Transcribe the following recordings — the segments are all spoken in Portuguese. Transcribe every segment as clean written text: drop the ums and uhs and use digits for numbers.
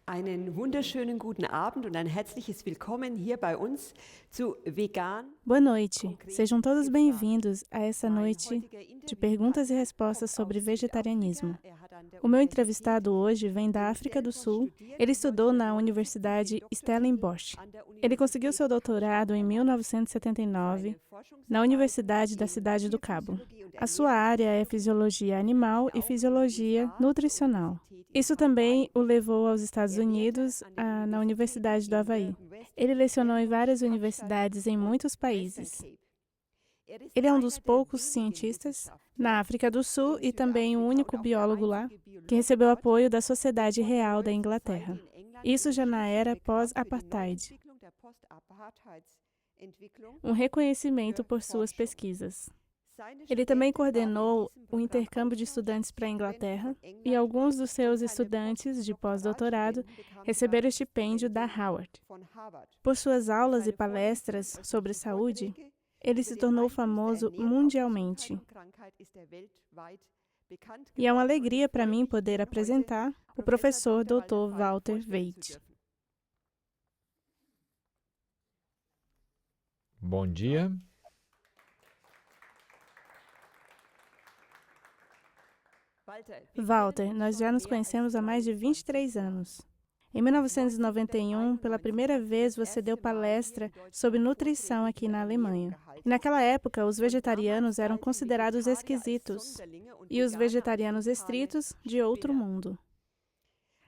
Einen wunderschönen guten Abend und ein herzliches Willkommen hier bei uns zu Vegan. Boa noite. Sejam todos bem-vindos a essa noite de perguntas e respostas sobre vegetarianismo. O meu entrevistado hoje vem da África do Sul. Ele estudou na Universidade Stellenbosch. Ele conseguiu seu doutorado em 1979 na Universidade da Cidade do Cabo. A sua área é fisiologia animal e fisiologia nutricional. Isso também o levou aos Estados Unidos, na Universidade do Havaí. Ele lecionou em várias universidades em muitos países. Ele é um dos poucos cientistas na África do Sul e também o único biólogo lá que recebeu apoio da Sociedade Real da Inglaterra. Isso já na era pós-apartheid. Um reconhecimento por suas pesquisas. Ele também coordenou o intercâmbio de estudantes para a Inglaterra e alguns dos seus estudantes de pós-doutorado receberam estipêndio da Harvard. Por suas aulas e palestras sobre saúde, ele se tornou famoso mundialmente. E é uma alegria para mim poder apresentar o professor Dr. Walter Veit. Bom dia. Walter, nós já nos conhecemos há mais de 23 anos. Em 1991, pela primeira vez, você deu palestra sobre nutrição aqui na Alemanha. E naquela época, os vegetarianos eram considerados esquisitos e os vegetarianos estritos de outro mundo.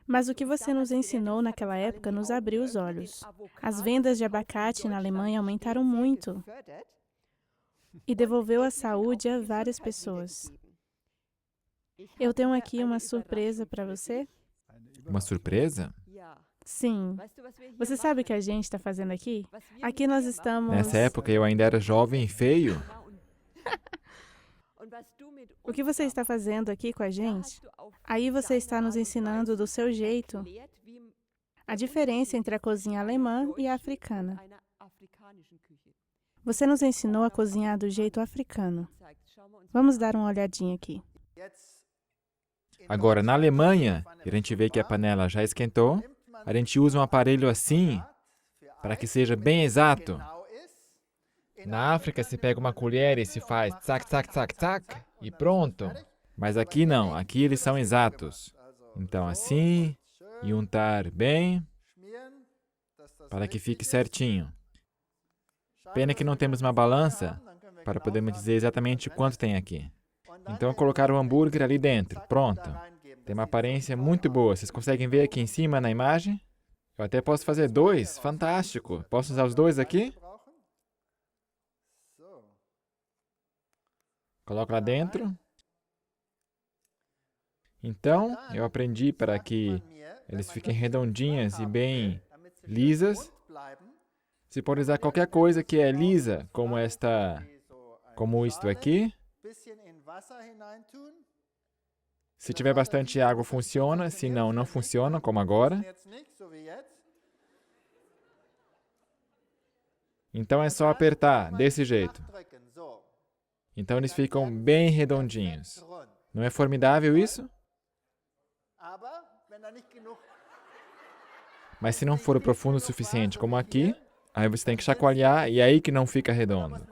Mas o que você nos ensinou naquela época nos abriu os olhos. As vendas de abacate na Alemanha aumentaram muito e devolveu a saúde a várias pessoas. Eu tenho aqui uma surpresa para você. Uma surpresa? Sim. Você sabe o que a gente está fazendo aqui? Aqui nós estamos... Nessa época eu ainda era jovem e feio. O que você está fazendo aqui com a gente? Aí você está nos ensinando do seu jeito a diferença entre a cozinha alemã e a africana. Você nos ensinou a cozinhar do jeito africano. Vamos dar uma olhadinha aqui. Agora, na Alemanha, a gente vê que a panela já esquentou. A gente usa um aparelho assim, para que seja bem exato. Na África, se pega uma colher e se faz tsac, tsac, tsac, tsac, e pronto. Mas aqui não, aqui eles são exatos. Então assim, e untar bem, para que fique certinho. Pena que não temos uma balança, para podermos dizer exatamente quanto tem aqui. Então, colocar o hambúrguer ali dentro. Pronto. Tem uma aparência muito boa. Vocês conseguem ver aqui em cima na imagem? Eu até posso fazer 2. Fantástico. Posso usar os 2 aqui? Coloco lá dentro. Então, eu aprendi para que eles fiquem redondinhas e bem lisas. Você pode usar qualquer coisa que é lisa, como isto aqui. Se tiver bastante água, funciona. Se não, não funciona, como agora. Então é só apertar, desse jeito. Então eles ficam bem redondinhos. Não é formidável isso? Mas se não for profundo o suficiente, como aqui, aí você tem que chacoalhar e é aí que não fica redondo.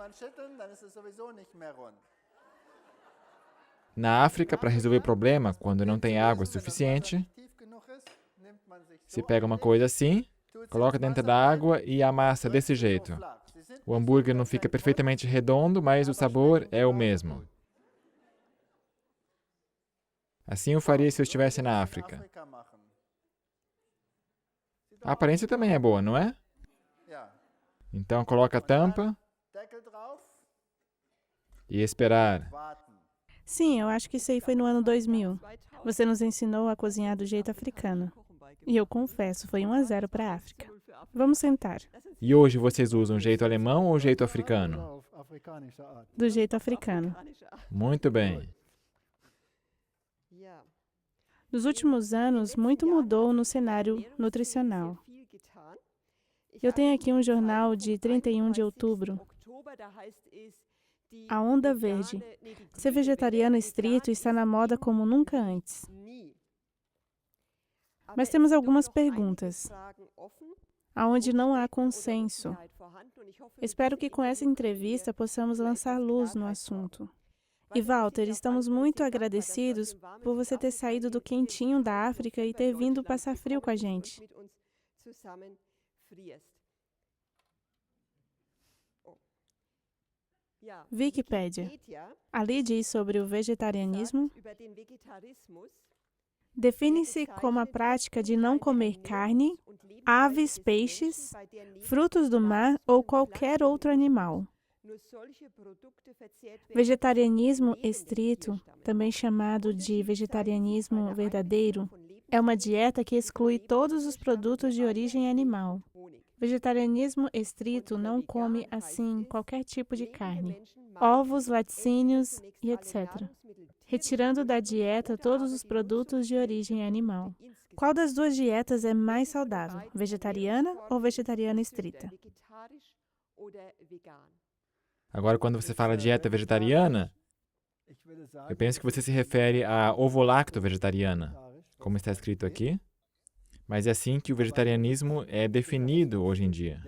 Na África, para resolver o problema, quando não tem água suficiente, se pega uma coisa assim, coloca dentro da água e amassa desse jeito. O hambúrguer não fica perfeitamente redondo, mas o sabor é o mesmo. Assim eu faria se eu estivesse na África. A aparência também é boa, não é? Então coloca a tampa e esperar. Sim, eu acho que isso aí foi no ano 2000. Você nos ensinou a cozinhar do jeito africano. E eu confesso, foi 1-0 para a África. Vamos sentar. E hoje vocês usam o jeito alemão ou o jeito africano? Do jeito africano. Muito bem. Nos últimos anos, muito mudou no cenário nutricional. Eu tenho aqui um jornal de 31 de outubro. A Onda Verde. Ser vegetariano estrito está na moda como nunca antes. Mas temos algumas perguntas, onde não há consenso. Espero que com essa entrevista possamos lançar luz no assunto. E Walter, estamos muito agradecidos por você ter saído do quentinho da África e ter vindo passar frio com a gente. Wikipédia. Ali diz sobre o vegetarianismo. Define-se como a prática de não comer carne, aves, peixes, frutos do mar ou qualquer outro animal. Vegetarianismo estrito, também chamado de vegetarianismo verdadeiro, é uma dieta que exclui todos os produtos de origem animal. Vegetarianismo estrito não come, assim, qualquer tipo de carne, ovos, laticínios e etc., retirando da dieta todos os produtos de origem animal. Qual das duas dietas é mais saudável, vegetariana ou vegetariana estrita? Agora, quando você fala dieta vegetariana, eu penso que você se refere à ovo-lacto-vegetariana, como está escrito aqui. Mas é assim que o vegetarianismo é definido hoje em dia.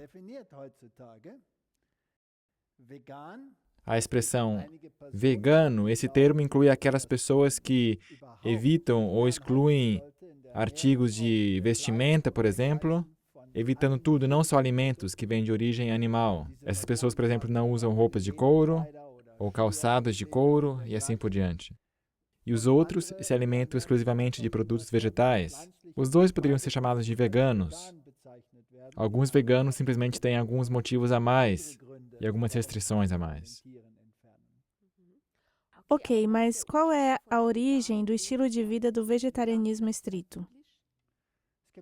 A expressão vegano, esse termo inclui aquelas pessoas que evitam ou excluem artigos de vestimenta, por exemplo, evitando tudo, não só alimentos que vêm de origem animal. Essas pessoas, por exemplo, não usam roupas de couro ou calçados de couro e assim por diante. E os outros se alimentam exclusivamente de produtos vegetais. Os dois poderiam ser chamados de veganos. Alguns veganos simplesmente têm alguns motivos a mais e algumas restrições a mais. Ok, mas qual é a origem do estilo de vida do vegetarianismo estrito?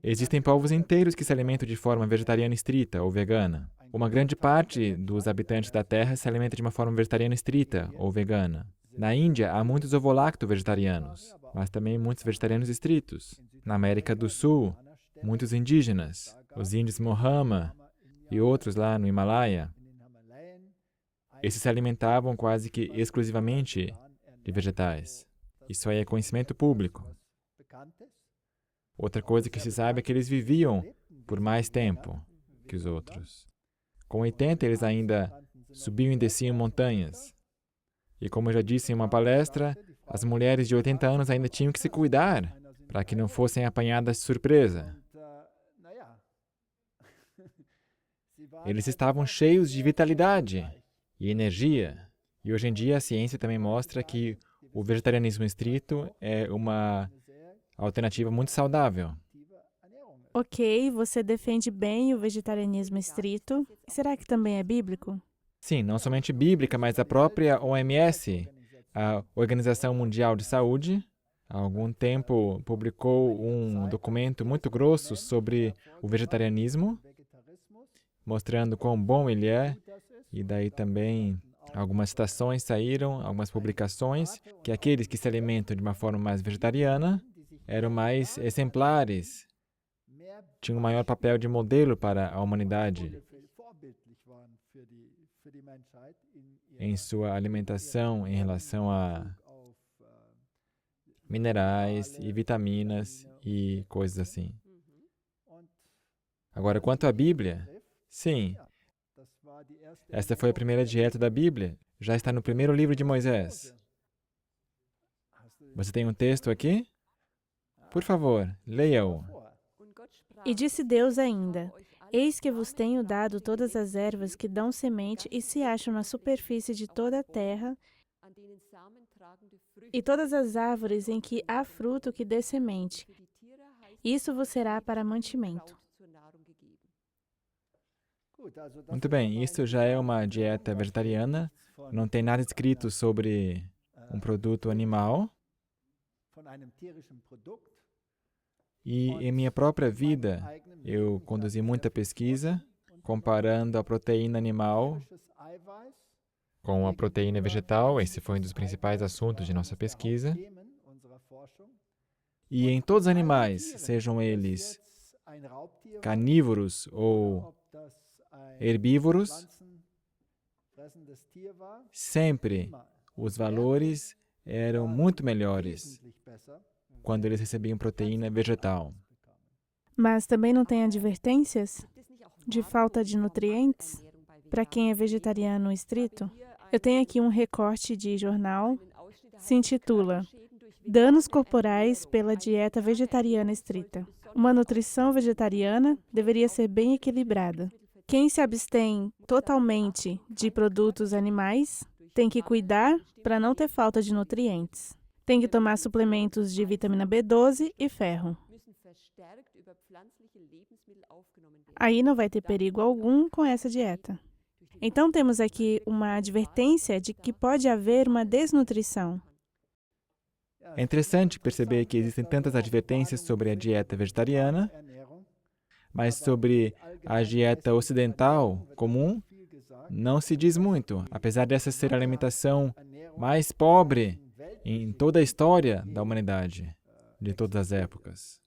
Existem povos inteiros que se alimentam de forma vegetariana estrita ou vegana. Uma grande parte dos habitantes da Terra se alimenta de uma forma vegetariana estrita ou vegana. Na Índia, há muitos ovo-lacto-vegetarianos, mas também muitos vegetarianos estritos. Na América do Sul, muitos indígenas, os índios Mohama e outros lá no Himalaia. Esses se alimentavam quase que exclusivamente de vegetais. Isso aí é conhecimento público. Outra coisa que se sabe é que eles viviam por mais tempo que os outros. Com 80, eles ainda subiam e desciam montanhas. E como eu já disse em uma palestra, as mulheres de 80 anos ainda tinham que se cuidar para que não fossem apanhadas de surpresa. Eles estavam cheios de vitalidade e energia. E hoje em dia a ciência também mostra que o vegetarianismo estrito é uma alternativa muito saudável. Ok, você defende bem o vegetarianismo estrito. Será que também é bíblico? Sim, não somente bíblica, mas a própria OMS, a Organização Mundial de Saúde, há algum tempo publicou um documento muito grosso sobre o vegetarianismo, mostrando quão bom ele é, e daí também algumas citações saíram, algumas publicações, que aqueles que se alimentam de uma forma mais vegetariana eram mais exemplares, tinham um maior papel de modelo para a humanidade em sua alimentação em relação a minerais e vitaminas e coisas assim. Agora, quanto à Bíblia, sim, esta foi a primeira dieta da Bíblia, já está no primeiro livro de Moisés. Você tem um texto aqui? Por favor, leia-o. E disse Deus ainda: Eis que vos tenho dado todas as ervas que dão semente e se acham na superfície de toda a terra, e todas as árvores em que há fruto que dê semente. Isso vos será para mantimento. Muito bem, isso já é uma dieta vegetariana, não tem nada escrito sobre um produto animal. E em minha própria vida, eu conduzi muita pesquisa comparando a proteína animal com a proteína vegetal. Esse foi um dos principais assuntos de nossa pesquisa. E em todos os animais, sejam eles carnívoros ou herbívoros, sempre os valores eram muito melhores quando eles recebiam proteína vegetal. Mas também não tem advertências de falta de nutrientes para quem é vegetariano estrito? Eu tenho aqui um recorte de jornal, se intitula Danos corporais pela dieta vegetariana estrita. Uma nutrição vegetariana deveria ser bem equilibrada. Quem se abstém totalmente de produtos animais tem que cuidar para não ter falta de nutrientes. Tem que tomar suplementos de vitamina B12 e ferro. Aí não vai ter perigo algum com essa dieta. Então temos aqui uma advertência de que pode haver uma desnutrição. É interessante perceber que existem tantas advertências sobre a dieta vegetariana, mas sobre a dieta ocidental comum não se diz muito, apesar dessa ser a alimentação mais pobre em toda a história da humanidade, de todas as épocas.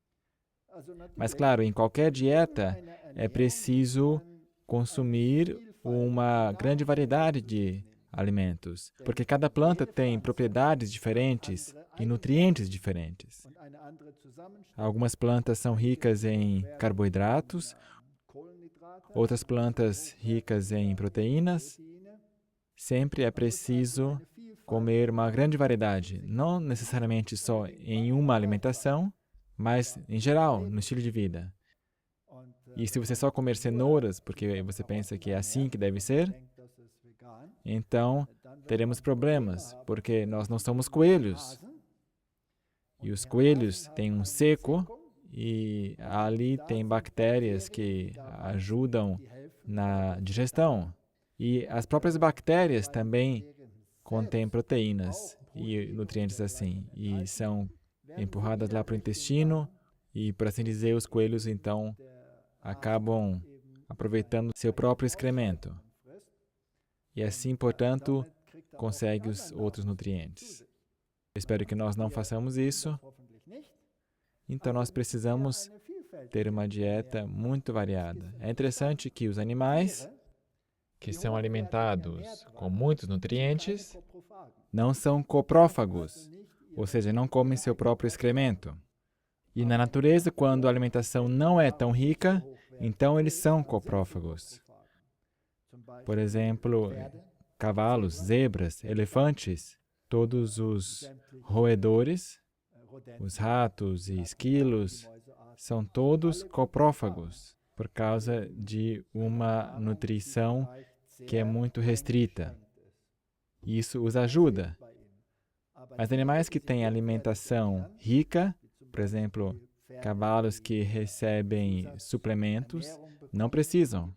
Mas, claro, em qualquer dieta é preciso consumir uma grande variedade de alimentos, porque cada planta tem propriedades diferentes e nutrientes diferentes. Algumas plantas são ricas em carboidratos, outras plantas ricas em proteínas. Sempre é preciso comer uma grande variedade, não necessariamente só em uma alimentação, mas em geral, no estilo de vida. E se você só comer cenouras, porque você pensa que é assim que deve ser, então teremos problemas, porque nós não somos coelhos. E os coelhos têm um seco e ali tem bactérias que ajudam na digestão. E as próprias bactérias também contêm proteínas e nutrientes assim, e são empurradas lá para o intestino, e, por assim dizer, os coelhos, então, acabam aproveitando seu próprio excremento. E assim, portanto, consegue os outros nutrientes. Eu espero que nós não façamos isso. Então, nós precisamos ter uma dieta muito variada. É interessante que os animais que são alimentados com muitos nutrientes não são coprófagos, ou seja, não comem seu próprio excremento. E na natureza, quando a alimentação não é tão rica, então eles são coprófagos. Por exemplo, cavalos, zebras, elefantes, todos os roedores, os ratos e esquilos, são todos coprófagos por causa de uma nutrição que é muito restrita. Isso os ajuda. Mas animais que têm alimentação rica, por exemplo, cavalos que recebem suplementos, não precisam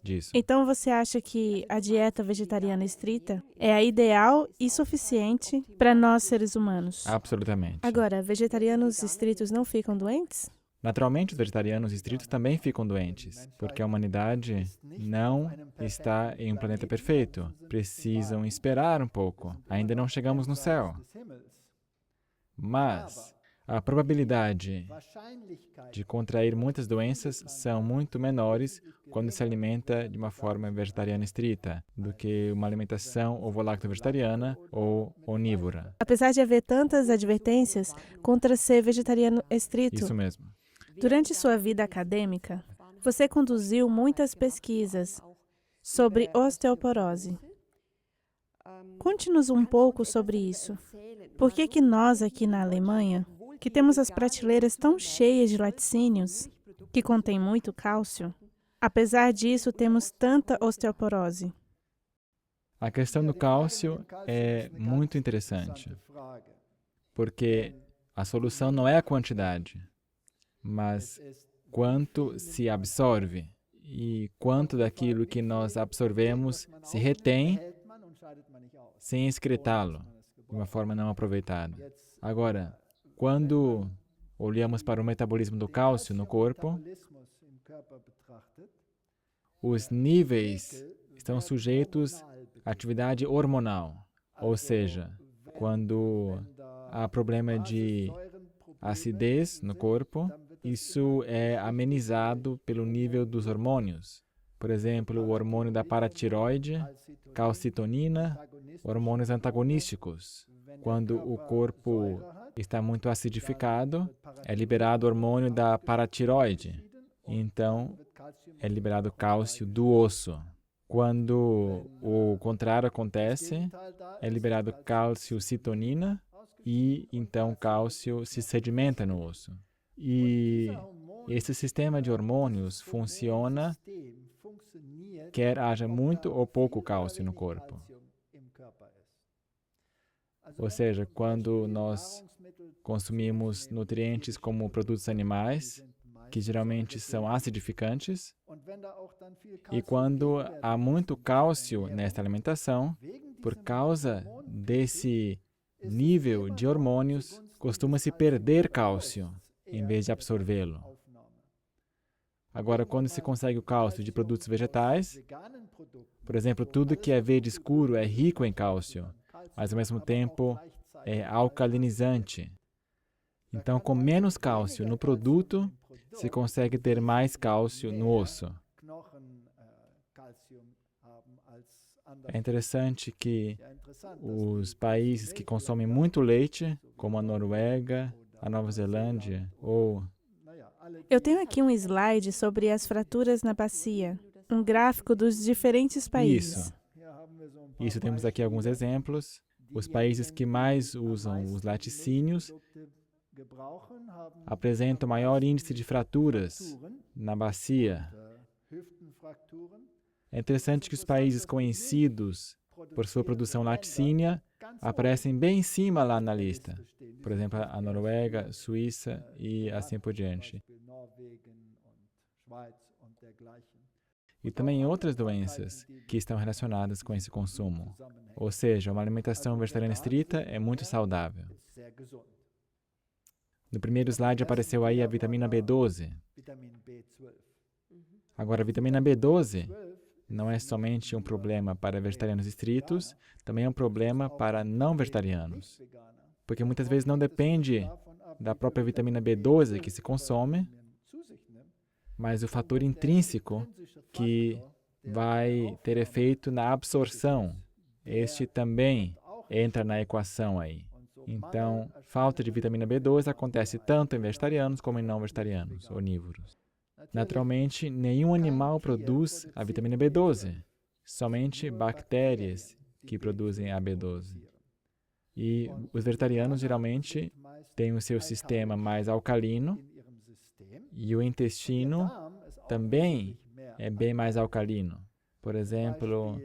disso. Então você acha que a dieta vegetariana estrita é a ideal e suficiente para nós seres humanos? Absolutamente. Agora, vegetarianos estritos não ficam doentes? Naturalmente, os vegetarianos estritos também ficam doentes, porque a humanidade não está em um planeta perfeito. Precisam esperar um pouco. Ainda não chegamos no céu. Mas a probabilidade de contrair muitas doenças são muito menores quando se alimenta de uma forma vegetariana estrita do que uma alimentação ovo-lacto-vegetariana ou onívora. Apesar de haver tantas advertências contra ser vegetariano estrito, Isso mesmo. durante sua vida acadêmica, você conduziu muitas pesquisas sobre osteoporose. Conte-nos um pouco sobre isso. Por que nós aqui na Alemanha, que temos as prateleiras tão cheias de laticínios, que contêm muito cálcio, apesar disso temos tanta osteoporose? A questão do cálcio é muito interessante, porque a solução não é a quantidade, mas quanto se absorve e quanto daquilo que nós absorvemos se retém sem excretá-lo de uma forma não aproveitada. Agora, quando olhamos para o metabolismo do cálcio no corpo, os níveis estão sujeitos à atividade hormonal, ou seja, quando há problema de acidez no corpo, isso é amenizado pelo nível dos hormônios. Por exemplo, o hormônio da paratiroide, calcitonina, hormônios antagonísticos. Quando o corpo está muito acidificado, é liberado hormônio da paratiroide. Então, é liberado cálcio do osso. Quando o contrário acontece, é liberado cálcio-citonina e então cálcio se sedimenta no osso. E esse sistema de hormônios funciona quer haja muito ou pouco cálcio no corpo. Ou seja, quando nós consumimos nutrientes como produtos animais, que geralmente são acidificantes, e quando há muito cálcio nesta alimentação, por causa desse nível de hormônios, costuma-se perder cálcio em vez de absorvê-lo. Agora, quando se consegue o cálcio de produtos vegetais, por exemplo, tudo que é verde escuro é rico em cálcio, mas ao mesmo tempo é alcalinizante. Então, com menos cálcio no produto, se consegue ter mais cálcio no osso. É interessante que os países que consomem muito leite, como a Noruega, a Nova Zelândia ou... Eu tenho aqui um slide sobre as fraturas na bacia, um gráfico dos diferentes países. Isso, temos aqui alguns exemplos. Os países que mais usam os laticínios apresentam maior índice de fraturas na bacia. É interessante que os países conhecidos por sua produção laticínea aparecem bem em cima lá na lista. Por exemplo, a Noruega, Suíça e assim por diante. E também outras doenças que estão relacionadas com esse consumo. Ou seja, uma alimentação vegetariana estrita é muito saudável. No primeiro slide apareceu aí a vitamina B12. Agora, a vitamina B12 não é somente um problema para vegetarianos estritos, também é um problema para não vegetarianos. Porque muitas vezes não depende da própria vitamina B12 que se consome, mas o fator intrínseco que vai ter efeito na absorção. Este também entra na equação aí. Então, falta de vitamina B12 acontece tanto em vegetarianos como em não vegetarianos, onívoros. Naturalmente, nenhum animal produz a vitamina B12, somente bactérias que produzem a B12. E os vegetarianos geralmente têm o seu sistema mais alcalino e o intestino também é bem mais alcalino. Por exemplo,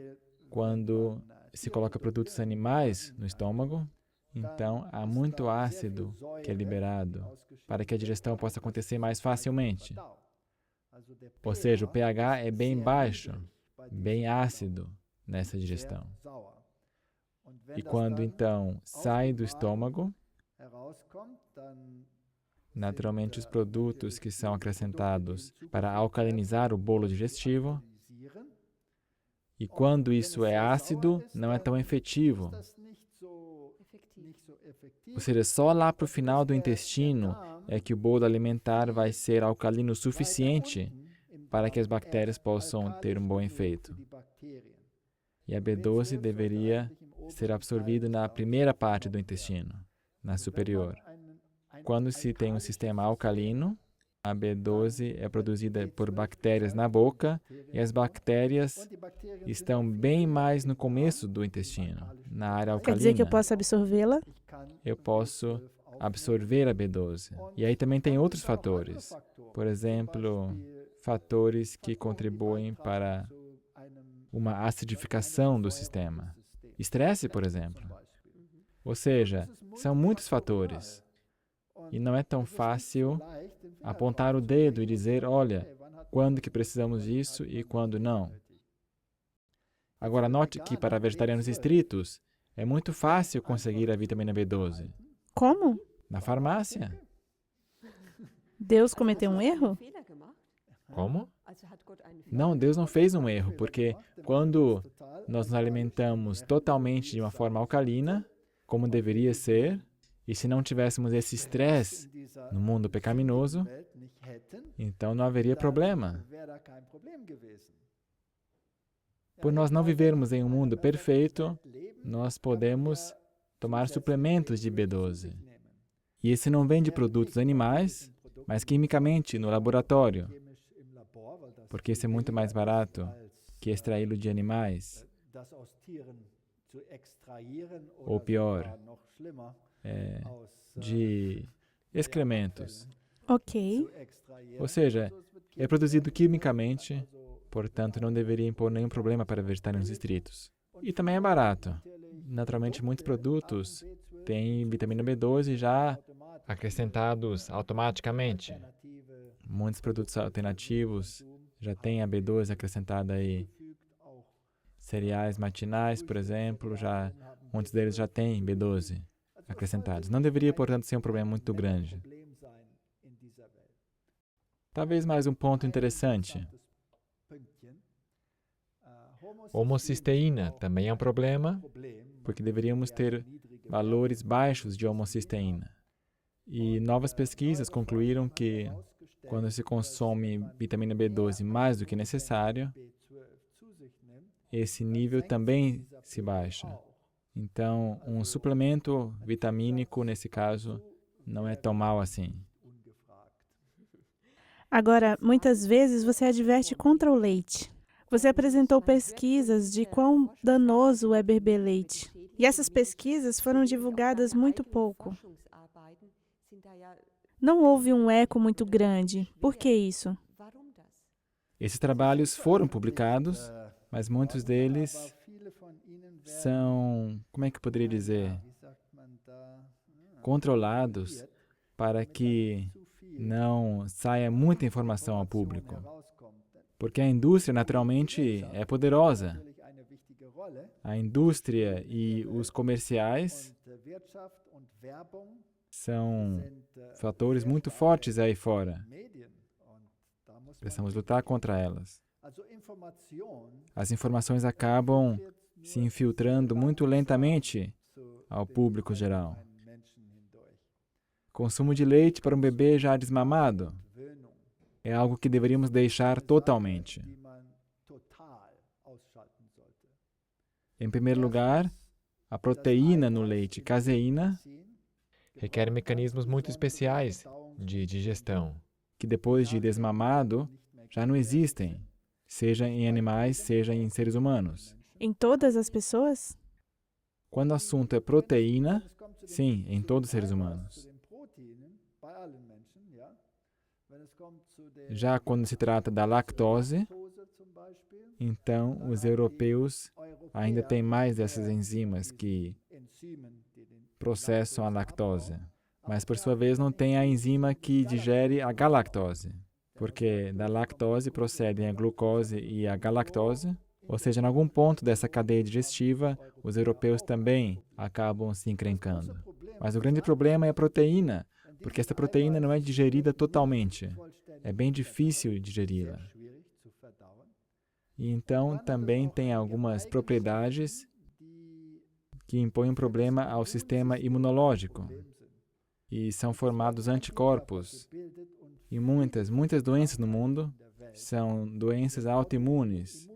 quando se coloca produtos animais no estômago, então há muito ácido que é liberado para que a digestão possa acontecer mais facilmente. Ou seja, o pH é bem baixo, bem ácido nessa digestão. E quando então sai do estômago, naturalmente os produtos que são acrescentados para alcalinizar o bolo digestivo, e quando isso é ácido, não é tão efetivo. Ou seja, só lá para o final do intestino é que o bolo alimentar vai ser alcalino o suficiente para que as bactérias possam ter um bom efeito. E a B12 deveria ser absorvida na primeira parte do intestino, na superior. Quando se tem um sistema alcalino, a B12 é produzida por bactérias na boca e as bactérias estão bem mais no começo do intestino, na área alcalina. Quer dizer que eu posso absorvê-la? Eu posso absorver a B12. E aí também tem outros fatores. Por exemplo, fatores que contribuem para uma acidificação do sistema. Estresse, por exemplo. Ou seja, são muitos fatores. E não é tão fácil apontar o dedo e dizer, olha, quando que precisamos disso e quando não. Agora, note que para vegetarianos estritos, é muito fácil conseguir a vitamina B12. Como? Na farmácia. Deus cometeu um erro? Como? Não, Deus não fez um erro, porque quando nós nos alimentamos totalmente de uma forma alcalina, como deveria ser, e se não tivéssemos esse estresse no mundo pecaminoso, então não haveria problema. Por nós não vivermos em um mundo perfeito, nós podemos tomar suplementos de B12. E esse não vem de produtos animais, mas quimicamente no laboratório, porque esse é muito mais barato que extraí-lo de animais, ou pior, de excrementos. Ok. Ou seja, é produzido quimicamente, portanto não deveria impor nenhum problema para vegetarianos estritos. E também é barato. Naturalmente, muitos produtos têm vitamina B12 já acrescentados automaticamente. Muitos produtos alternativos já têm a B12 acrescentada aí. Cereais matinais, por exemplo, muitos deles já têm B12 acrescentados. Não deveria, portanto, ser um problema muito grande. Talvez mais um ponto interessante. Homocisteína também é um problema, porque deveríamos ter valores baixos de homocisteína. E novas pesquisas concluíram que, quando se consome vitamina B12 mais do que necessário, esse nível também se baixa. Então, um suplemento vitamínico, nesse caso, não é tão mal assim. Agora, muitas vezes você adverte contra o leite. Você apresentou pesquisas de quão danoso é beber leite. E essas pesquisas foram divulgadas muito pouco. Não houve um eco muito grande. Por que isso? Esses trabalhos foram publicados, mas muitos deles são, como é que eu poderia dizer, controlados para que não saia muita informação ao público. Porque a indústria, naturalmente, é poderosa. A indústria e os comerciais são fatores muito fortes aí fora. Precisamos lutar contra elas. As informações acabam se infiltrando muito lentamente ao público geral. Consumo de leite para um bebê já desmamado é algo que deveríamos deixar totalmente. Em primeiro lugar, a proteína no leite, caseína, requer mecanismos muito especiais de digestão. que depois de desmamado já não existem, seja em animais, seja em seres humanos. Em todas as pessoas? Quando o assunto é proteína, sim, em todos os seres humanos. Já quando se trata da lactose, então os europeus ainda têm mais dessas enzimas que processam a lactose. Mas, por sua vez, não tem a enzima que digere a galactose, porque da lactose procedem a glucose e a galactose, ou seja, em algum ponto dessa cadeia digestiva, os europeus também acabam se encrencando. Mas o grande problema é a proteína, porque essa proteína não é digerida totalmente. É bem difícil digeri-la. E então também tem algumas propriedades que impõem um problema ao sistema imunológico. E são formados anticorpos. E muitas doenças no mundo são doenças autoimunes,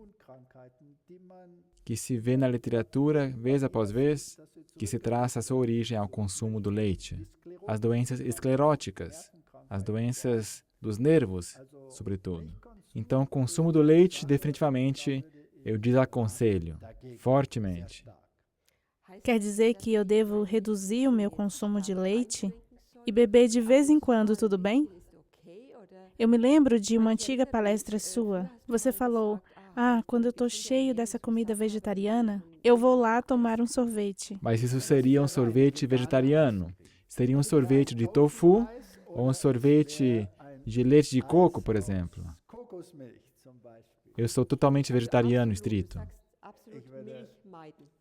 que se vê na literatura, vez após vez, que se traça a sua origem ao consumo do leite. As doenças escleróticas, as doenças dos nervos, sobretudo. Então, o consumo do leite, definitivamente, eu desaconselho, fortemente. Quer dizer que eu devo reduzir o meu consumo de leite e beber de vez em quando, tudo bem? Eu me lembro de uma antiga palestra sua. Você falou, quando eu estou cheio dessa comida vegetariana, eu vou lá tomar um sorvete. Mas isso seria um sorvete vegetariano? Seria um sorvete de tofu ou um sorvete de leite de coco, por exemplo? Eu sou totalmente vegetariano estrito.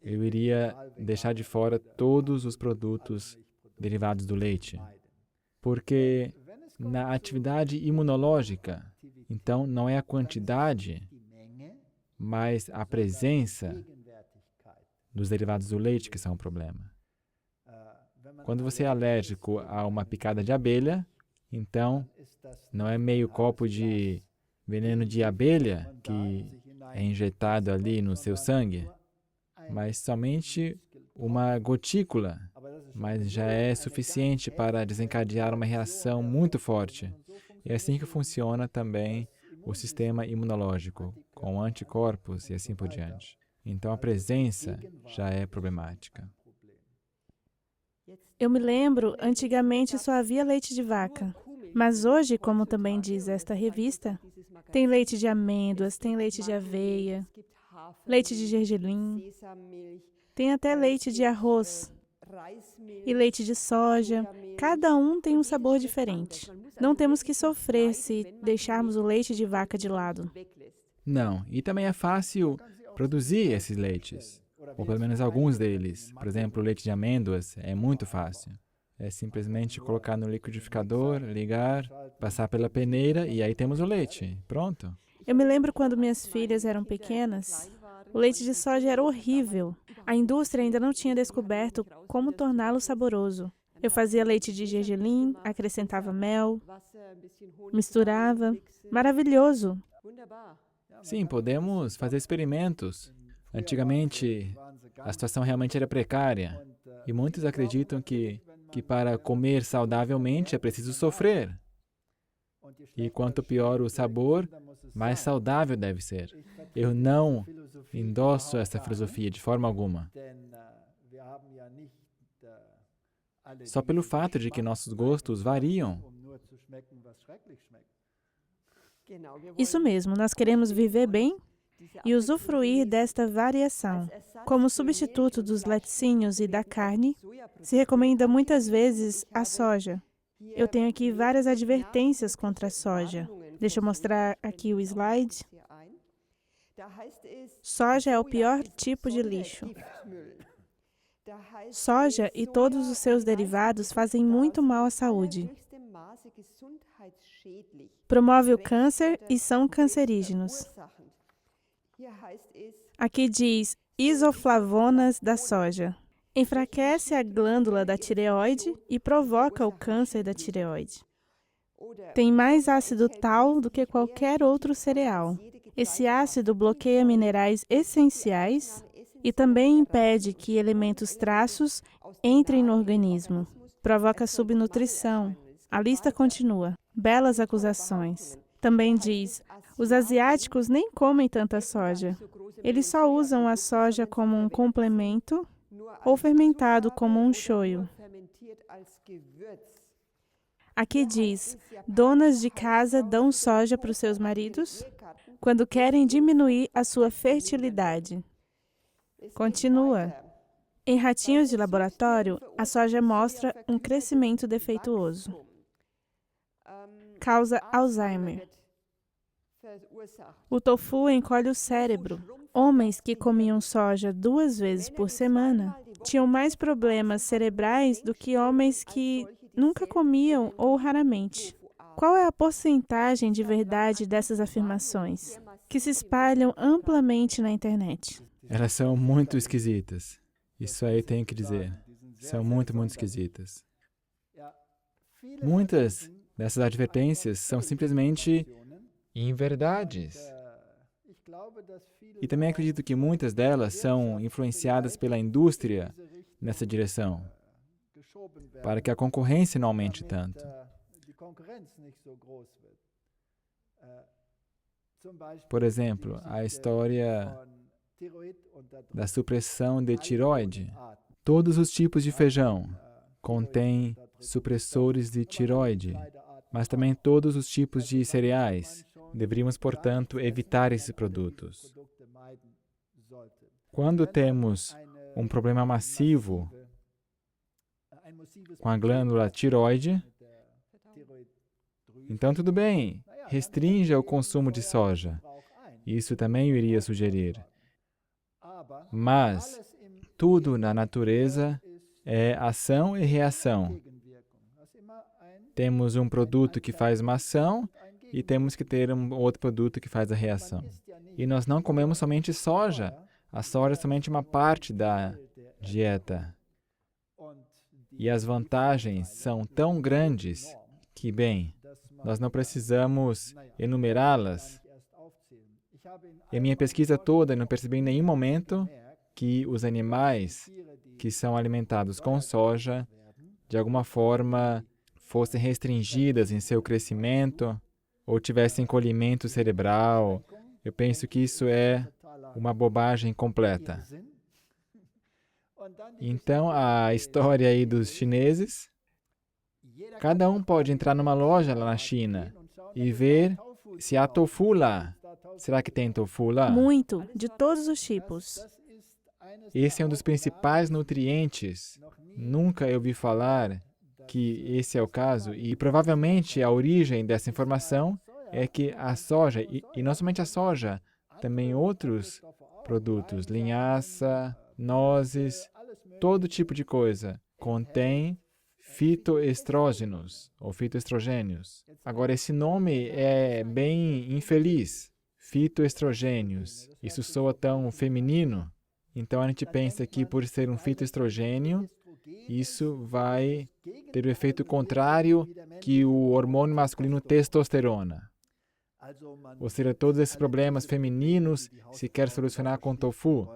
Eu iria deixar de fora todos os produtos derivados do leite, porque na atividade imunológica, então não é a quantidade, mas a presença dos derivados do leite que são o problema. Quando você é alérgico a uma picada de abelha, então não é meio copo de veneno de abelha que é injetado ali no seu sangue, mas somente uma gotícula mas já é suficiente para desencadear uma reação muito forte. É assim que funciona também o sistema imunológico, com anticorpos e assim por diante. Então, a presença já é problemática. Eu me lembro, antigamente só havia leite de vaca. Mas hoje, como também diz esta revista, tem leite de amêndoas, tem leite de aveia, leite de gergelim, tem até leite de arroz e leite de soja. Cada um tem um sabor diferente. Não temos que sofrer se deixarmos o leite de vaca de lado. Não, e também é fácil produzir esses leites, ou pelo menos alguns deles. Por exemplo, o leite de amêndoas é muito fácil. É simplesmente colocar no liquidificador, ligar, passar pela peneira e aí temos o leite. Pronto. Eu me lembro quando minhas filhas eram pequenas, o leite de soja era horrível. A indústria ainda não tinha descoberto como torná-lo saboroso. Eu fazia leite de gergelim, acrescentava mel, misturava. Maravilhoso! Sim, podemos fazer experimentos. Antigamente, a situação realmente era precária e muitos acreditam que para comer saudavelmente é preciso sofrer. E quanto pior o sabor, mais saudável deve ser. Eu não endosso essa filosofia de forma alguma. Só pelo fato de que nossos gostos variam. Isso mesmo, nós queremos viver bem e usufruir desta variação. Como substituto dos laticínios e da carne, se recomenda muitas vezes a soja. Eu tenho aqui várias advertências contra a soja. Deixa eu mostrar aqui o slide. Soja é o pior tipo de lixo. Soja e todos os seus derivados fazem muito mal à saúde. Promove o câncer e são cancerígenos. Aqui diz isoflavonas da soja. Enfraquece a glândula da tireoide e provoca o câncer da tireoide. Tem mais ácido tal do que qualquer outro cereal. Esse ácido bloqueia minerais essenciais e também impede que elementos traços entrem no organismo. Provoca subnutrição. A lista continua. Belas acusações. Também diz, os asiáticos nem comem tanta soja. Eles só usam a soja como um complemento ou fermentado como um shoyu. Aqui diz, donas de casa dão soja para os seus maridos quando querem diminuir a sua fertilidade. Continua. Em ratinhos de laboratório, a soja mostra um crescimento defeituoso. Causa Alzheimer. O tofu encolhe o cérebro. Homens que comiam soja 2 vezes por semana tinham mais problemas cerebrais do que homens que nunca comiam ou raramente. Qual é a porcentagem de verdade dessas afirmações, que se espalham amplamente na internet? Elas são muito esquisitas. Isso aí tenho que dizer. São muito esquisitas. Muitas dessas advertências são simplesmente inverdades. E também acredito que muitas delas são influenciadas pela indústria nessa direção, para que a concorrência não aumente tanto. Por exemplo, a história da supressão de tireoide. Todos os tipos de feijão contêm supressores de tireoide, mas também todos os tipos de cereais. Deveríamos, portanto, evitar esses produtos. Quando temos um problema massivo com a glândula tireoide, então tudo bem, restrinja o consumo de soja. Isso também eu iria sugerir. Mas tudo na natureza é ação e reação. Temos um produto que faz uma ação e temos que ter um outro produto que faz a reação. E nós não comemos somente soja. A soja é somente uma parte da dieta. E as vantagens são tão grandes que, bem, nós não precisamos enumerá-las. Em minha pesquisa toda, não percebi em nenhum momento que os animais que são alimentados com soja, de alguma forma, fossem restringidas em seu crescimento ou tivessem encolhimento cerebral. Eu penso que isso é uma bobagem completa. Então, a história aí dos chineses, cada um pode entrar numa loja lá na China e ver se há tofu lá. Será que tem tofu lá? Muito, de todos os tipos. Esse é um dos principais nutrientes. Nunca eu ouvi falar que esse é o caso, e provavelmente a origem dessa informação é que a soja, e não somente a soja, também outros produtos, linhaça, nozes, todo tipo de coisa, contém fitoestrógenos ou fitoestrogênios. Agora, esse nome é bem infeliz, fitoestrogênios. Isso soa tão feminino. Então, a gente pensa que por ser um fitoestrogênio, isso vai ter o efeito contrário que o hormônio masculino testosterona. Ou seja, todos esses problemas femininos se quer solucionar com tofu.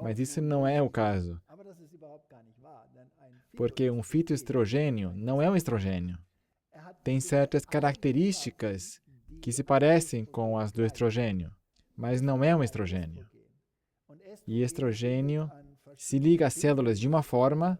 Mas isso não é o caso. Porque um fitoestrogênio não é um estrogênio. Tem certas características que se parecem com as do estrogênio, mas não é um estrogênio. E estrogênio se liga às células de uma forma,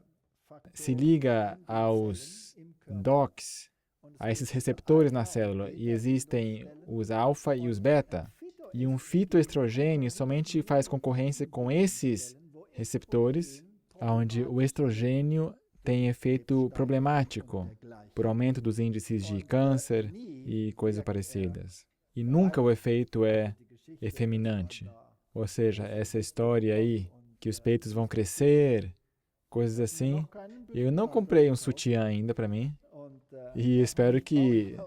se liga aos DOCs, a esses receptores na célula, e existem os alfa e os beta. E um fitoestrogênio somente faz concorrência com esses receptores, onde o estrogênio tem efeito problemático, por aumento dos índices de câncer e coisas parecidas. E nunca o efeito é efeminante. Ou seja, essa história aí, que os peitos vão crescer, coisas assim. Eu não comprei um sutiã ainda para mim, e espero que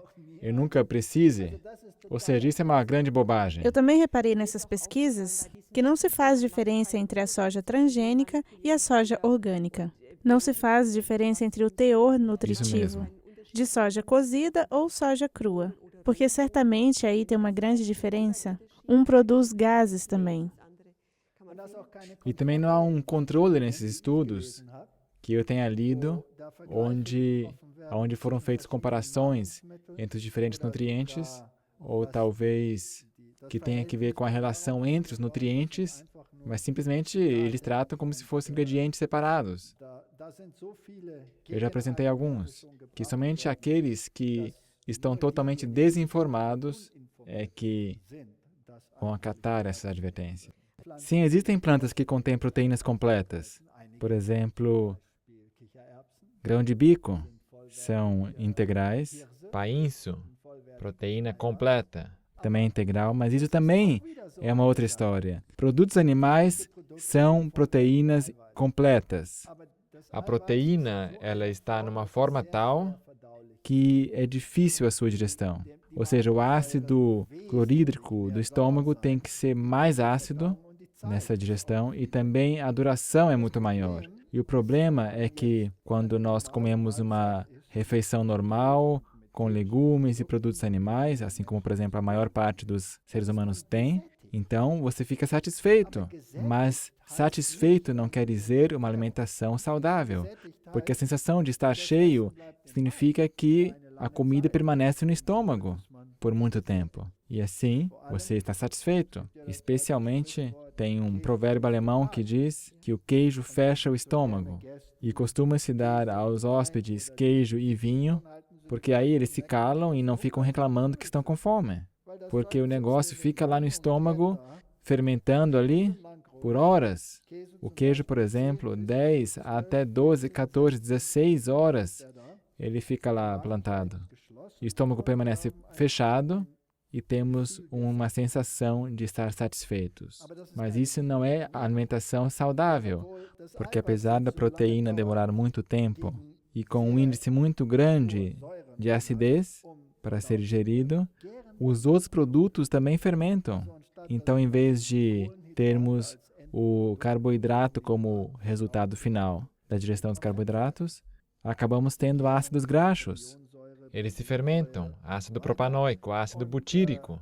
eu nunca precise. Ou seja, isso é uma grande bobagem. Eu também reparei nessas pesquisas que não se faz diferença entre a soja transgênica e a soja orgânica. Não se faz diferença entre o teor nutritivo de soja cozida ou soja crua, porque certamente aí tem uma grande diferença. Um produz gases também. E também não há um controle nesses estudos que eu tenha lido, onde foram feitas comparações entre os diferentes nutrientes, ou talvez que tenha que ver com a relação entre os nutrientes, mas simplesmente eles tratam como se fossem ingredientes separados. Eu já apresentei alguns, que somente aqueles que estão totalmente desinformados é que vão acatar essa advertência. Sim, existem plantas que contêm proteínas completas. Por exemplo, grão de bico são integrais. Painço, proteína completa. Também é integral, mas isso também é uma outra história. Produtos animais são proteínas completas. A proteína, ela está numa forma tal que é difícil a sua digestão. Ou seja, o ácido clorídrico do estômago tem que ser mais ácido nessa digestão e também a duração é muito maior. E o problema é que quando nós comemos uma refeição normal, com legumes e produtos animais, assim como, por exemplo, a maior parte dos seres humanos tem, então você fica satisfeito. Mas satisfeito não quer dizer uma alimentação saudável, porque a sensação de estar cheio significa que a comida permanece no estômago por muito tempo. E assim, você está satisfeito. Especialmente, tem um provérbio alemão que diz que o queijo fecha o estômago. E costuma-se dar aos hóspedes queijo e vinho, porque aí eles se calam e não ficam reclamando que estão com fome. Porque o negócio fica lá no estômago, fermentando ali por horas. O queijo, por exemplo, 10 até 12, 14, 16 horas, ele fica lá plantado. O estômago permanece fechado e temos uma sensação de estar satisfeitos. Mas isso não é alimentação saudável, porque apesar da proteína demorar muito tempo e com um índice muito grande de acidez para ser digerido, os outros produtos também fermentam. Então, em vez de termos o carboidrato como resultado final da digestão dos carboidratos, acabamos tendo ácidos graxos. Eles se fermentam, ácido propanóico, ácido butírico.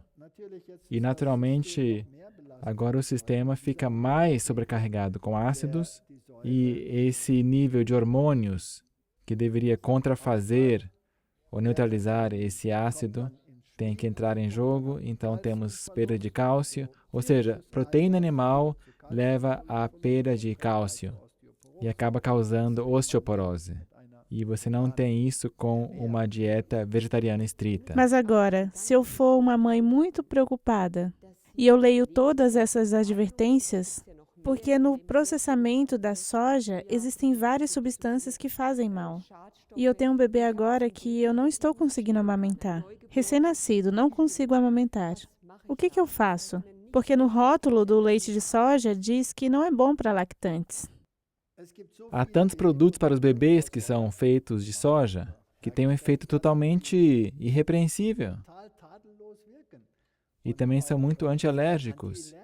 E, naturalmente, agora o sistema fica mais sobrecarregado com ácidos e esse nível de hormônios que deveria contrafazer ou neutralizar esse ácido tem que entrar em jogo, então temos perda de cálcio, ou seja, proteína animal leva à perda de cálcio e acaba causando osteoporose. E você não tem isso com uma dieta vegetariana estrita. Mas agora, se eu for uma mãe muito preocupada e eu leio todas essas advertências, porque no processamento da soja existem várias substâncias que fazem mal. E eu tenho um bebê agora que eu não estou conseguindo amamentar. Recém-nascido, não consigo amamentar. O que eu faço? Porque no rótulo do leite de soja diz que não é bom para lactantes. Há tantos produtos para os bebês que são feitos de soja que têm um efeito totalmente irrepreensível. E também são muito antialérgicos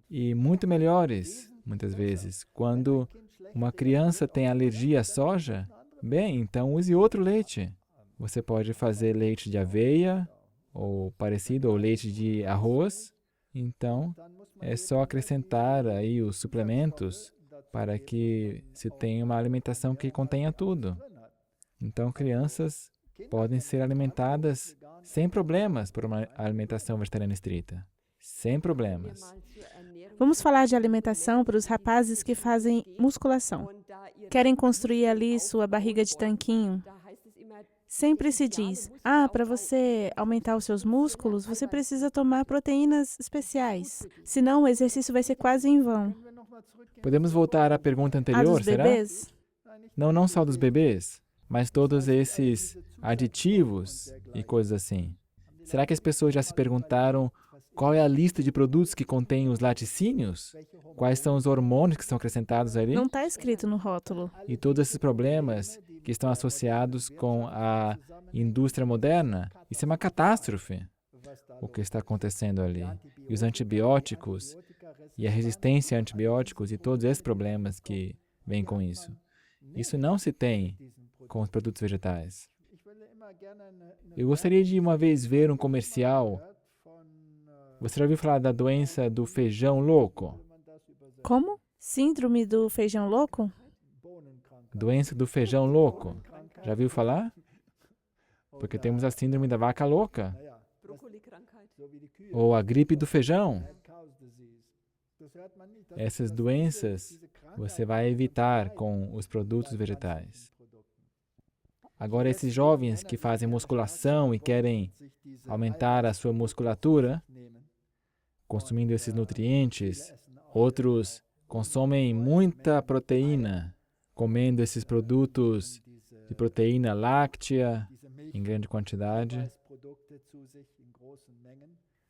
e muito melhores, muitas vezes. Quando uma criança tem alergia à soja, bem, então use outro leite. Você pode fazer leite de aveia, ou parecido, ou leite de arroz. Então, é só acrescentar aí os suplementos para que se tenha uma alimentação que contenha tudo. Então, crianças podem ser alimentadas sem problemas por uma alimentação vegetariana estrita. Sem problemas. Vamos falar de alimentação para os rapazes que fazem musculação. Querem construir ali sua barriga de tanquinho. Sempre se diz, para você aumentar os seus músculos, você precisa tomar proteínas especiais. Senão, o exercício vai ser quase em vão. Podemos voltar à pergunta anterior, dos será? bebês? Não só dos bebês, mas todos esses aditivos e coisas assim. Será que as pessoas já se perguntaram qual é a lista de produtos que contém os laticínios? Quais são os hormônios que são acrescentados ali? Não está escrito no rótulo. E todos esses problemas que estão associados com a indústria moderna, isso é uma catástrofe, o que está acontecendo ali. E os antibióticos, e a resistência a antibióticos, e todos esses problemas que vêm com isso. Isso não se tem com os produtos vegetais. Eu gostaria de uma vez ver um comercial. Você já ouviu falar da doença do feijão louco? Como? Síndrome do feijão louco? Doença do feijão louco. Já viu falar? Porque temos a síndrome da vaca louca. Ou a gripe do feijão. Essas doenças você vai evitar com os produtos vegetais. Agora, esses jovens que fazem musculação e querem aumentar a sua musculatura, consumindo esses nutrientes, outros consomem muita proteína, comendo esses produtos de proteína láctea em grande quantidade.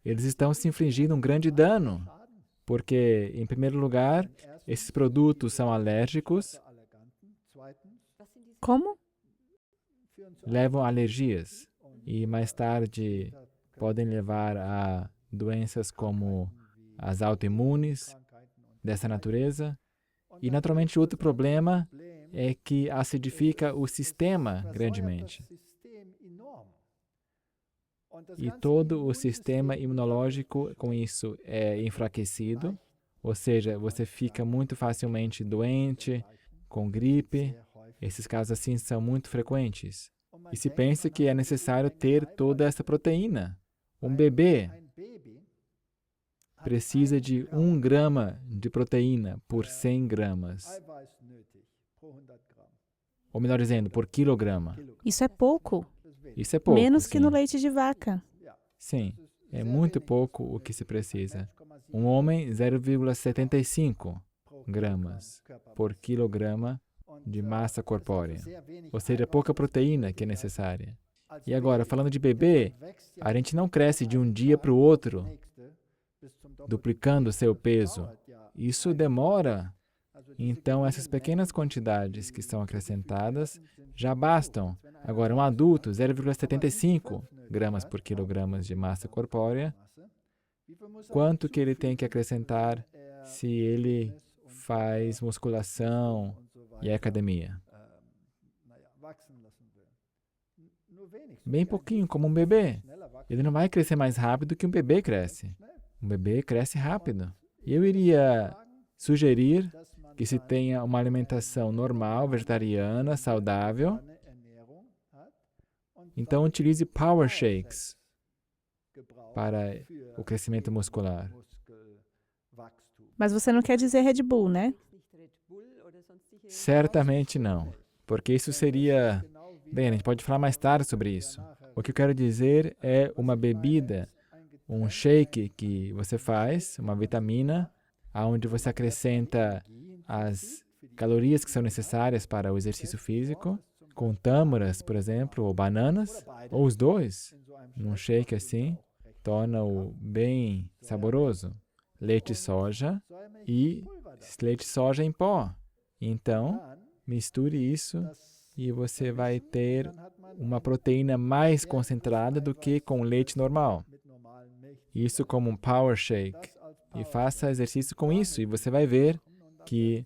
Eles estão se infligindo um grande dano, porque, em primeiro lugar, esses produtos são alérgicos. Como? Levam a alergias e, mais tarde, podem levar a doenças como as autoimunes dessa natureza. E, naturalmente, outro problema é que acidifica o sistema grandemente. E todo o sistema imunológico, com isso, é enfraquecido, ou seja, você fica muito facilmente doente, com gripe. Esses casos assim são muito frequentes. E se pensa que é necessário ter toda essa proteína. Um bebê precisa de 1 grama de proteína por 100 gramas. Ou melhor dizendo, por quilograma. Isso é pouco. Isso é pouco, Menos que no sim. leite de vaca. Sim, é muito pouco o que se precisa. Um homem, 0,75 gramas por quilograma de massa corpórea. Ou seja, pouca proteína que é necessária. E agora, falando de bebê, a gente não cresce de um dia para o outro, duplicando seu peso. Isso demora. Então, essas pequenas quantidades que são acrescentadas já bastam. Agora, um adulto, 0,75 gramas por quilograma de massa corpórea, quanto que ele tem que acrescentar se ele faz musculação e academia? bem pouquinho, como um bebê. Ele não vai crescer mais rápido que um bebê cresce. Um bebê cresce rápido. Eu iria sugerir que se tenha uma alimentação normal, vegetariana, saudável. Então, utilize power shakes para o crescimento muscular. Mas você não quer dizer Red Bull, né? Certamente não, porque isso seria... Bem, a gente pode falar mais tarde sobre isso. O que eu quero dizer é uma bebida, um shake que você faz, uma vitamina, onde você acrescenta as calorias que são necessárias para o exercício físico, com tâmaras, por exemplo, ou bananas, ou os dois, num shake assim, torna-o bem saboroso. Leite soja e leite soja em pó. Então, misture isso e você vai ter uma proteína mais concentrada do que com leite normal. Isso como um power shake. E faça exercício com isso e você vai ver que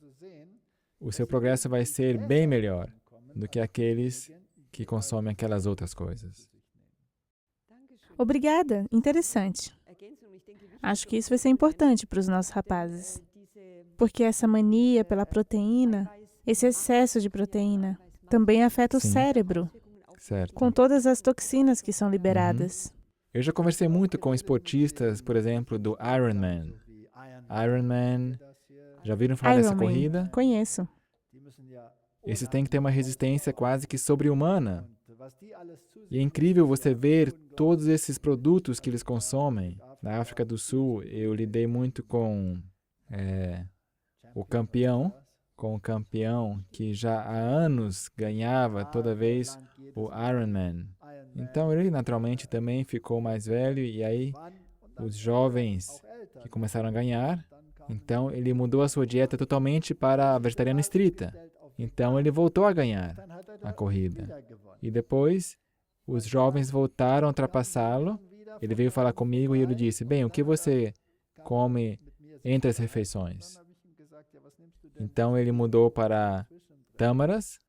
o seu progresso vai ser bem melhor do que aqueles que consomem aquelas outras coisas. Obrigada, interessante. Acho que isso vai ser importante para os nossos rapazes. Porque essa mania pela proteína, esse excesso de proteína, também afeta o Sim. cérebro, Certo. com todas as toxinas que são liberadas. Eu já conversei muito com esportistas, por exemplo, do Ironman. Ironman, já viram falar dessa Ironman, corrida? conheço. Esses têm que ter uma resistência quase que sobre-humana. E é incrível você ver todos esses produtos que eles consomem. Na África do Sul, eu lidei muito com o campeão que já há anos ganhava toda vez o Ironman. Então ele naturalmente também ficou mais velho e aí os jovens que começaram a ganhar, então ele mudou a sua dieta totalmente para a vegetariana estrita. Então ele voltou a ganhar a corrida. E depois os jovens voltaram a ultrapassá-lo. Ele veio falar comigo e ele disse: "Bem, o que você come entre as refeições?" Então ele mudou para tâmaras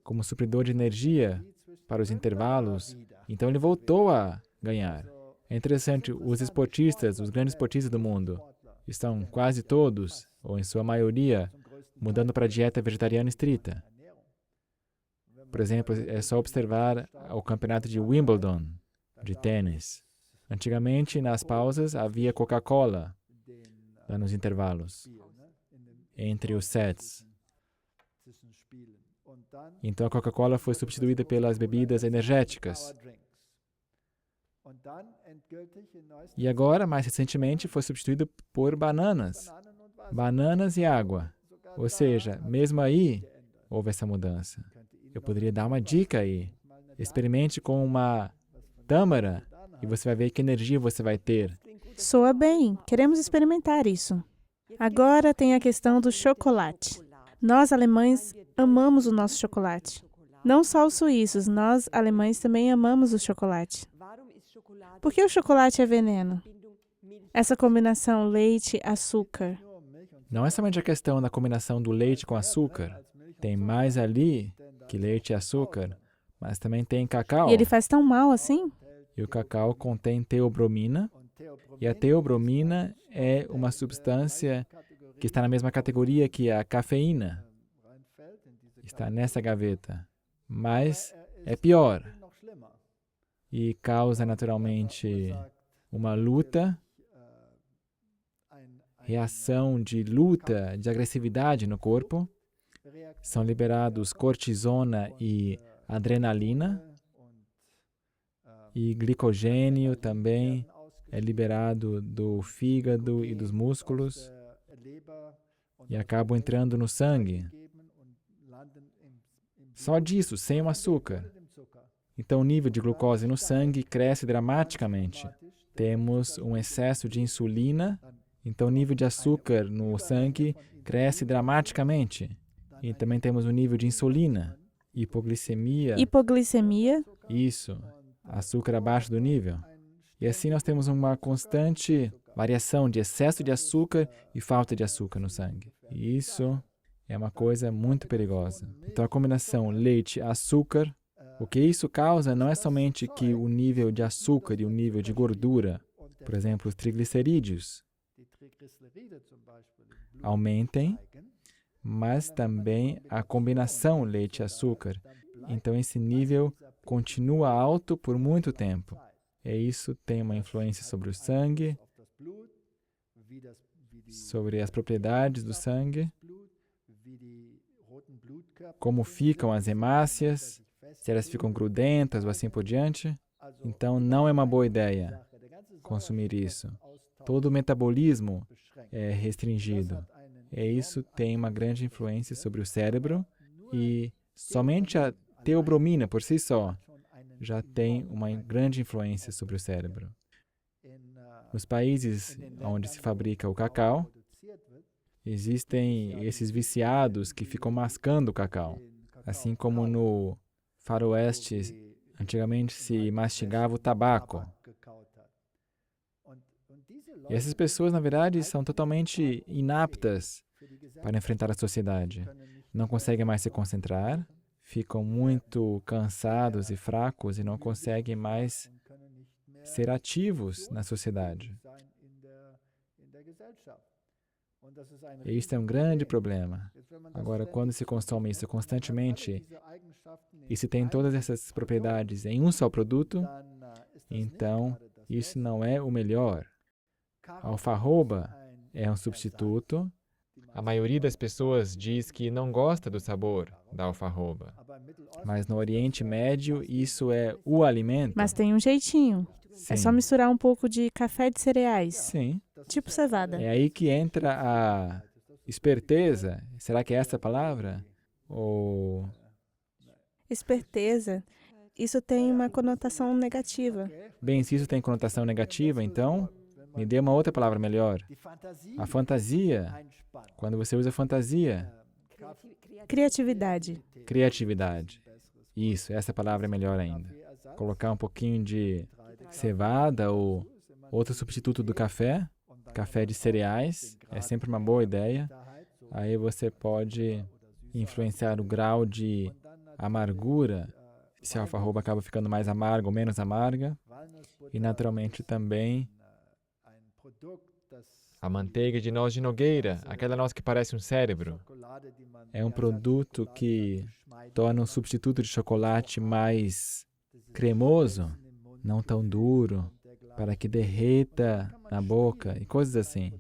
como supridor de energia para os intervalos. Então ele voltou a ganhar. É interessante, os esportistas, os grandes esportistas do mundo, estão quase todos, ou em sua maioria, mudando para a dieta vegetariana estrita. Por exemplo, é só observar o campeonato de Wimbledon, de tênis. Antigamente, nas pausas, havia Coca-Cola, lá nos intervalos, entre os sets. Então a Coca-Cola foi substituída pelas bebidas energéticas. E agora, mais recentemente, foi substituído por bananas. Bananas e água. Ou seja, mesmo aí, houve essa mudança. Eu poderia dar uma dica aí. Experimente com uma tâmara e você vai ver que energia você vai ter. Soa bem, queremos experimentar isso. Agora tem a questão do chocolate. Nós, alemães, amamos o nosso chocolate. Não só os suíços, nós, alemães, também amamos o chocolate. Por que o chocolate é veneno? Essa combinação leite-açúcar. Não é somente a questão da combinação do leite com açúcar. Tem mais ali que leite e açúcar, mas também tem cacau. E ele faz tão mal assim? E o cacau contém teobromina. E a teobromina é uma substância que está na mesma categoria que a cafeína. Está nessa gaveta. Mas é pior. E causa naturalmente uma luta, reação de luta, de agressividade no corpo. São liberados cortisona e adrenalina. E glicogênio também é liberado do fígado e dos músculos e acabam entrando no sangue. Só disso, sem o açúcar. Então o nível de glucose no sangue cresce dramaticamente. Temos um excesso de insulina, então o nível de açúcar no sangue cresce dramaticamente. E também temos o nível de insulina, hipoglicemia. Hipoglicemia. Isso, açúcar abaixo do nível. E assim nós temos uma constante variação de excesso de açúcar e falta de açúcar no sangue. E isso é uma coisa muito perigosa. Então, a combinação leite-açúcar, o que isso causa não é somente que o nível de açúcar e o nível de gordura, por exemplo, os triglicerídeos, aumentem, mas também a combinação leite-açúcar. Então, esse nível continua alto por muito tempo. E isso tem uma influência sobre o sangue, sobre as propriedades do sangue, como ficam as hemácias, se elas ficam grudentas ou assim por diante. Então, não é uma boa ideia consumir isso. Todo o metabolismo é restringido. E isso tem uma grande influência sobre o cérebro e somente a teobromina por si só já tem uma grande influência sobre o cérebro. Nos países onde se fabrica o cacau, existem esses viciados que ficam mascando o cacau. Assim como no faroeste, antigamente se mastigava o tabaco. E essas pessoas, na verdade, são totalmente inaptas para enfrentar a sociedade. Não conseguem mais se concentrar, ficam muito cansados e fracos e não conseguem mais ser ativos na sociedade. E isso é um grande problema. Agora, quando se consome isso constantemente e se tem todas essas propriedades em um só produto, então isso não é o melhor. A alfarroba é um substituto. A maioria das pessoas diz que não gosta do sabor da alfarroba. Mas no Oriente Médio, isso é o alimento. Mas tem um jeitinho. Sim. É só misturar um pouco de café de cereais, Sim. tipo cevada. É aí que entra a esperteza. Será que é essa a palavra? Ou... Esperteza, isso tem uma conotação negativa. Bem, se isso tem conotação negativa, então me dê uma outra palavra melhor. A fantasia. Quando você usa fantasia. Criatividade. Criatividade. Isso, essa palavra é melhor ainda. Colocar um pouquinho de cevada ou outro substituto do café, café de cereais, é sempre uma boa ideia. Aí você pode influenciar o grau de amargura, se a alfarroba acaba ficando mais amarga ou menos amarga. E naturalmente também A manteiga de noz de nogueira, aquela noz que parece um cérebro. é um produto que torna um substituto de chocolate mais cremoso, não tão duro, para que derreta na boca e coisas assim.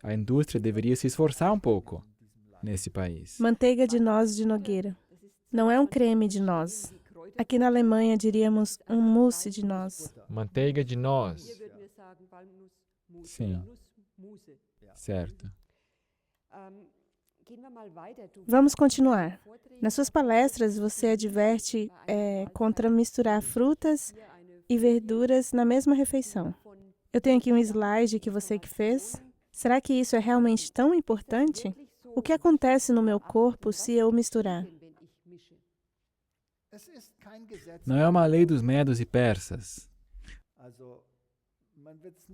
A indústria deveria se esforçar um pouco nesse país. Manteiga de noz de nogueira. Não é um creme de noz. Aqui na Alemanha diríamos um mousse de noz. Manteiga de noz. Sim, certo. Vamos continuar. Nas suas palestras, você adverte contra misturar frutas e verduras na mesma refeição. Eu tenho aqui um slide que você fez. Será que isso é realmente tão importante? O que acontece no meu corpo se eu misturar? Não é uma lei dos medos e persas.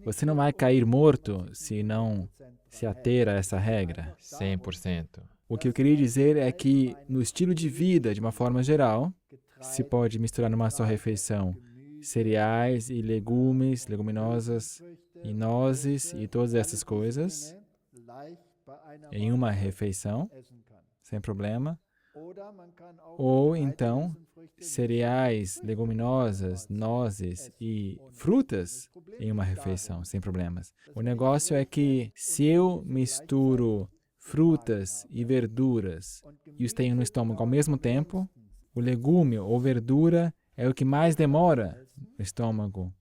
Você não vai cair morto se não se ater a essa regra. 100%. O que eu queria dizer é que, no estilo de vida, de uma forma geral, se pode misturar numa só refeição cereais e legumes, leguminosas e nozes e todas essas coisas em uma refeição, sem problema. Ou então, cereais, leguminosas, nozes e frutas em uma refeição, sem problemas. O negócio é que, se eu misturo frutas e verduras e os tenho no estômago ao mesmo tempo, o legume ou verdura é o que mais demora no estômago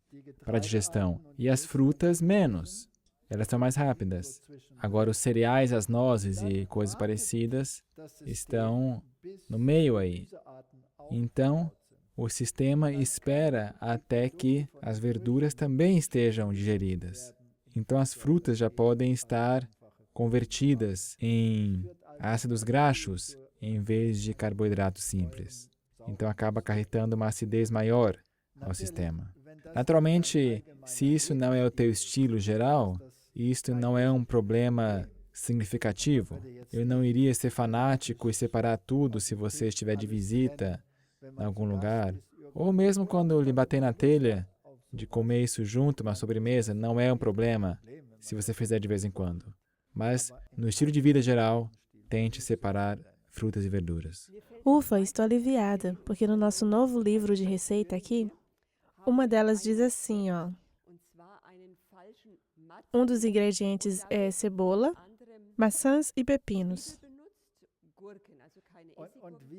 para a digestão, e as frutas menos. Elas são mais rápidas. Agora, os cereais, as nozes e coisas parecidas estão no meio aí. Então, o sistema espera até que as verduras também estejam digeridas. Então, as frutas já podem estar convertidas em ácidos graxos em vez de carboidratos simples. Então, acaba acarretando uma acidez maior ao sistema. Naturalmente, se isso não é o teu estilo geral, isto não é um problema significativo. Eu não iria ser fanático e separar tudo se você estiver de visita em algum lugar. Ou mesmo quando eu lhe bater na telha, de comer isso junto, uma sobremesa, não é um problema se você fizer de vez em quando. Mas, no estilo de vida geral, tente separar frutas e verduras. Ufa, estou aliviada, porque no nosso novo livro de receita aqui, uma delas diz assim, ó. Um dos ingredientes é cebola, maçãs e pepinos.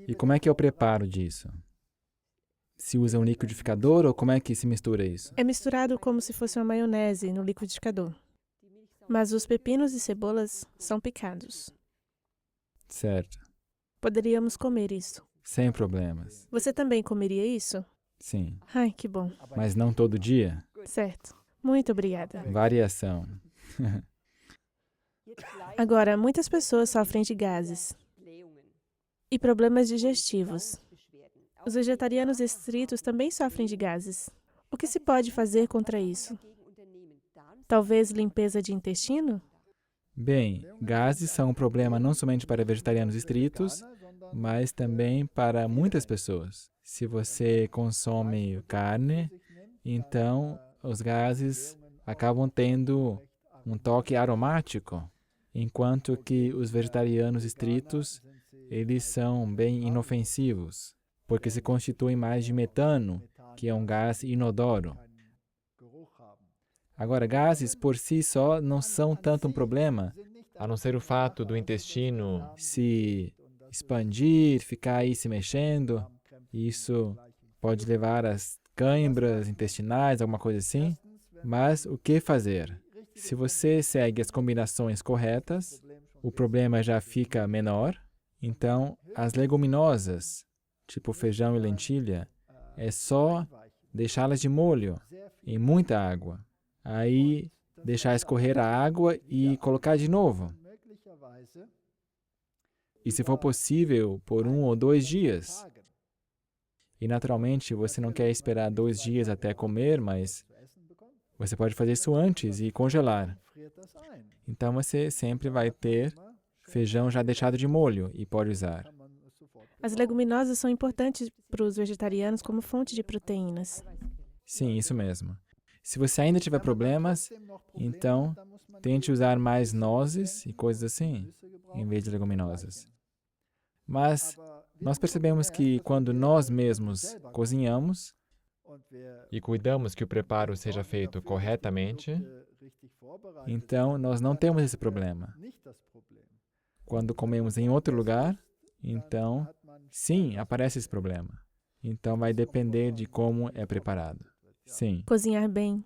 E como é que é o preparo disso? Se usa um liquidificador ou como é que se mistura isso? É misturado como se fosse uma maionese no liquidificador. Mas os pepinos e cebolas são picados. Certo. Poderíamos comer isso. Sem problemas. Você também comeria isso? Sim. Ai, que bom. Mas não todo dia? Certo. Muito obrigada. Variação. Agora, muitas pessoas sofrem de gases e problemas digestivos. Os vegetarianos estritos também sofrem de gases. O que se pode fazer contra isso? Talvez limpeza de intestino? Bem, gases são um problema não somente para vegetarianos estritos, mas também para muitas pessoas. Se você consome carne, então os gases acabam tendo um toque aromático, enquanto que os vegetarianos estritos, eles são bem inofensivos, porque se constituem mais de metano, que é um gás inodoro. Agora, gases por si só não são tanto um problema, A não ser o fato do intestino se expandir, ficar aí se mexendo. Isso pode levar às câimbras intestinais, alguma coisa assim. Mas o que fazer? Se você segue as combinações corretas, o problema já fica menor. Então, as leguminosas, tipo feijão e lentilha, é só deixá-las de molho em muita água. Aí, deixar escorrer a água e colocar de novo. E se for possível, por 1 ou 2 dias. E naturalmente, você não quer esperar 2 dias até comer, mas você pode fazer isso antes e congelar. Então, você sempre vai ter feijão já deixado de molho e pode usar. As leguminosas são importantes para os vegetarianos como fonte de proteínas. Sim, isso mesmo. Se você ainda tiver problemas, então tente usar mais nozes e coisas assim, em vez de leguminosas. Mas nós percebemos que quando nós mesmos cozinhamos, e cuidamos que o preparo seja feito corretamente, então nós não temos esse problema. Quando comemos em outro lugar, então, sim, aparece esse problema. Então vai depender de como é preparado. Sim. Cozinhar bem.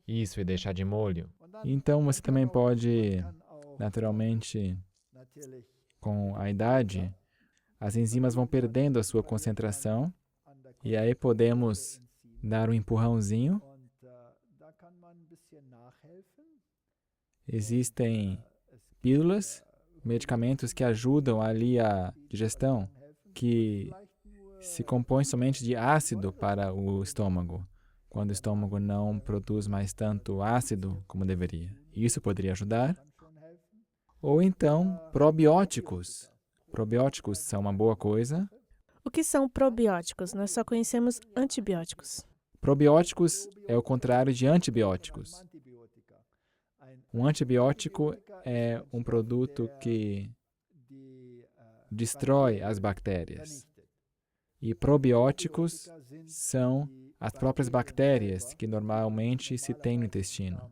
isso e deixar de molho. Então você também pode, naturalmente, com a idade, as enzimas vão perdendo a sua concentração e aí podemos dar um empurrãozinho. Existem pílulas, medicamentos que ajudam ali a digestão, que se compõem somente de ácido para o estômago, quando o estômago não produz mais tanto ácido como deveria. Isso poderia ajudar. Ou então, probióticos. Probióticos são uma boa coisa. O que são probióticos? Nós só conhecemos antibióticos. Probióticos é o contrário de antibióticos. Um antibiótico é um produto que destrói as bactérias. E probióticos são as próprias bactérias que normalmente se tem no intestino.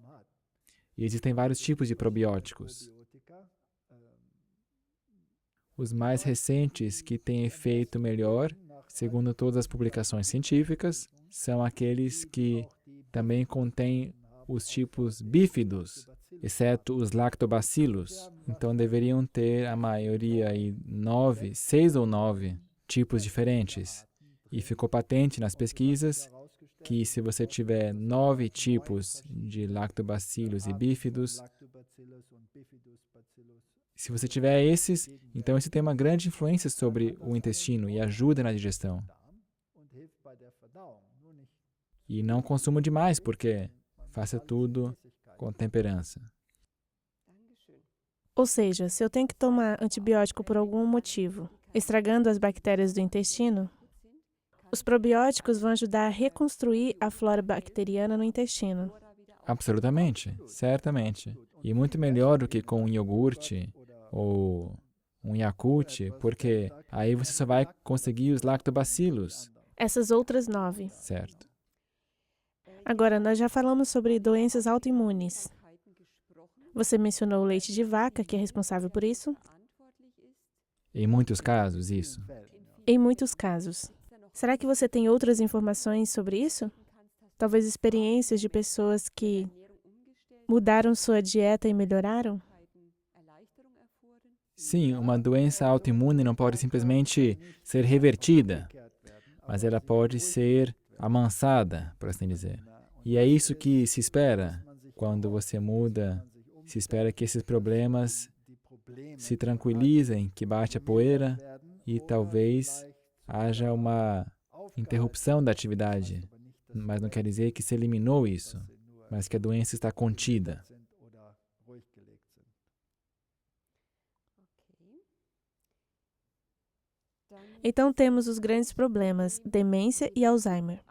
E existem vários tipos de probióticos. Os mais recentes que têm efeito melhor, segundo todas as publicações científicas, são aqueles que também contêm os tipos bífidos, exceto os lactobacilos. Então deveriam ter a maioria aí 6 ou 9 tipos diferentes. E ficou patente nas pesquisas que se você tiver 9 tipos de lactobacilos e bífidos, se você tiver esses, então isso tem uma grande influência sobre o intestino e ajuda na digestão. E não consuma demais, porque faça tudo com temperança. Ou seja, se eu tenho que tomar antibiótico por algum motivo, estragando as bactérias do intestino, os probióticos vão ajudar a reconstruir a flora bacteriana no intestino. Absolutamente, certamente. E muito melhor do que com um iogurte ou um Yakult, porque aí você só vai conseguir os lactobacilos, Essas outras 9. certo? Agora, nós já falamos sobre doenças autoimunes. Você mencionou o leite de vaca, que é responsável por isso? Em muitos casos, isso. Em muitos casos. Será que você tem outras informações sobre isso? Talvez experiências de pessoas que mudaram sua dieta e melhoraram? Sim, uma doença autoimune não pode simplesmente ser revertida, mas ela pode ser amansada, por assim dizer. E é isso que se espera quando você muda. Se espera que esses problemas se tranquilizem, que baixe a poeira e talvez haja uma interrupção da atividade. Mas não quer dizer que se eliminou isso, mas que a doença está contida. Então temos os grandes problemas, demência e Alzheimer.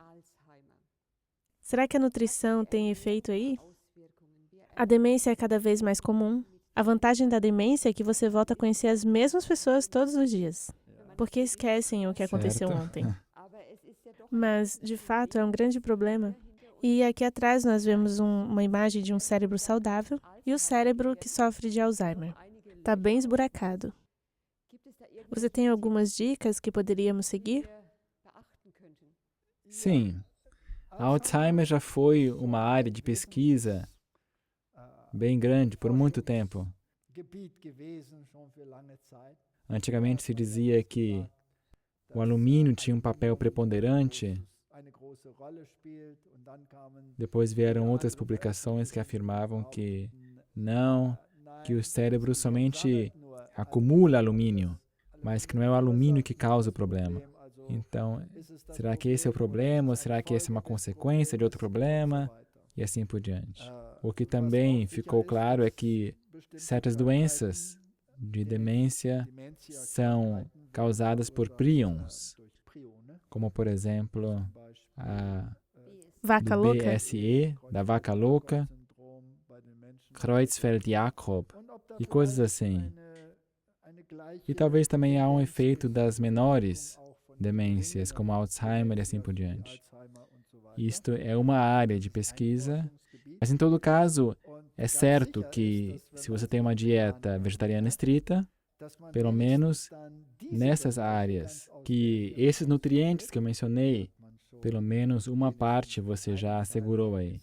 Será que a nutrição tem efeito aí? A demência é cada vez mais comum. A vantagem da demência é que você volta a conhecer as mesmas pessoas todos os dias, porque esquecem o que aconteceu Certo. ontem. Mas, de fato, é um grande problema. E aqui atrás nós vemos uma imagem de um cérebro saudável e o cérebro que sofre de Alzheimer. Está bem esburacado. Você tem algumas dicas que poderíamos seguir? Sim, Alzheimer já foi uma área de pesquisa bem grande por muito tempo. Antigamente se dizia que o alumínio tinha um papel preponderante. Depois vieram outras publicações que afirmavam que não, que o cérebro somente acumula alumínio, mas que não é o alumínio que causa o problema. Então, será que esse é o problema? Ou será que essa é uma consequência de outro problema? E assim por diante. O que também ficou claro é que certas doenças de demência são causadas por prions, como, por exemplo, a Vaca do louca? BSE, da vaca louca, Creutzfeldt-Jakob e coisas assim. E talvez também há um efeito das menores demências, como Alzheimer e assim por diante. Isto é uma área de pesquisa, mas em todo caso, é certo que se você tem uma dieta vegetariana estrita, pelo menos nessas áreas, que esses nutrientes que eu mencionei, pelo menos uma parte você já assegurou aí.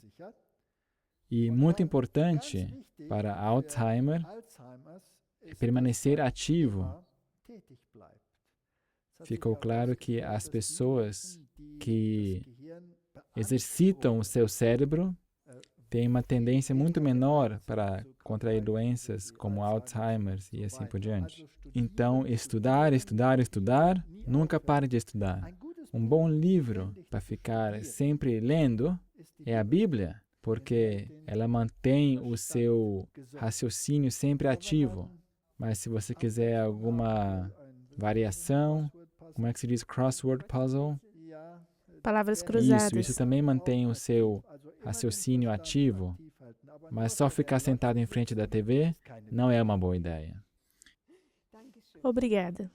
E muito importante para Alzheimer é permanecer ativo. Ficou claro que as pessoas que exercitam o seu cérebro têm uma tendência muito menor para contrair doenças como Alzheimer e assim por diante. Então, estudar, estudar, estudar, nunca pare de estudar. Um bom livro para ficar sempre lendo é a Bíblia, porque ela mantém o seu raciocínio sempre ativo. Mas se você quiser alguma variação, como é que se diz crossword puzzle? Palavras cruzadas. Isso também mantém o seu raciocínio ativo, mas só ficar sentado em frente da TV não é uma boa ideia. Obrigada.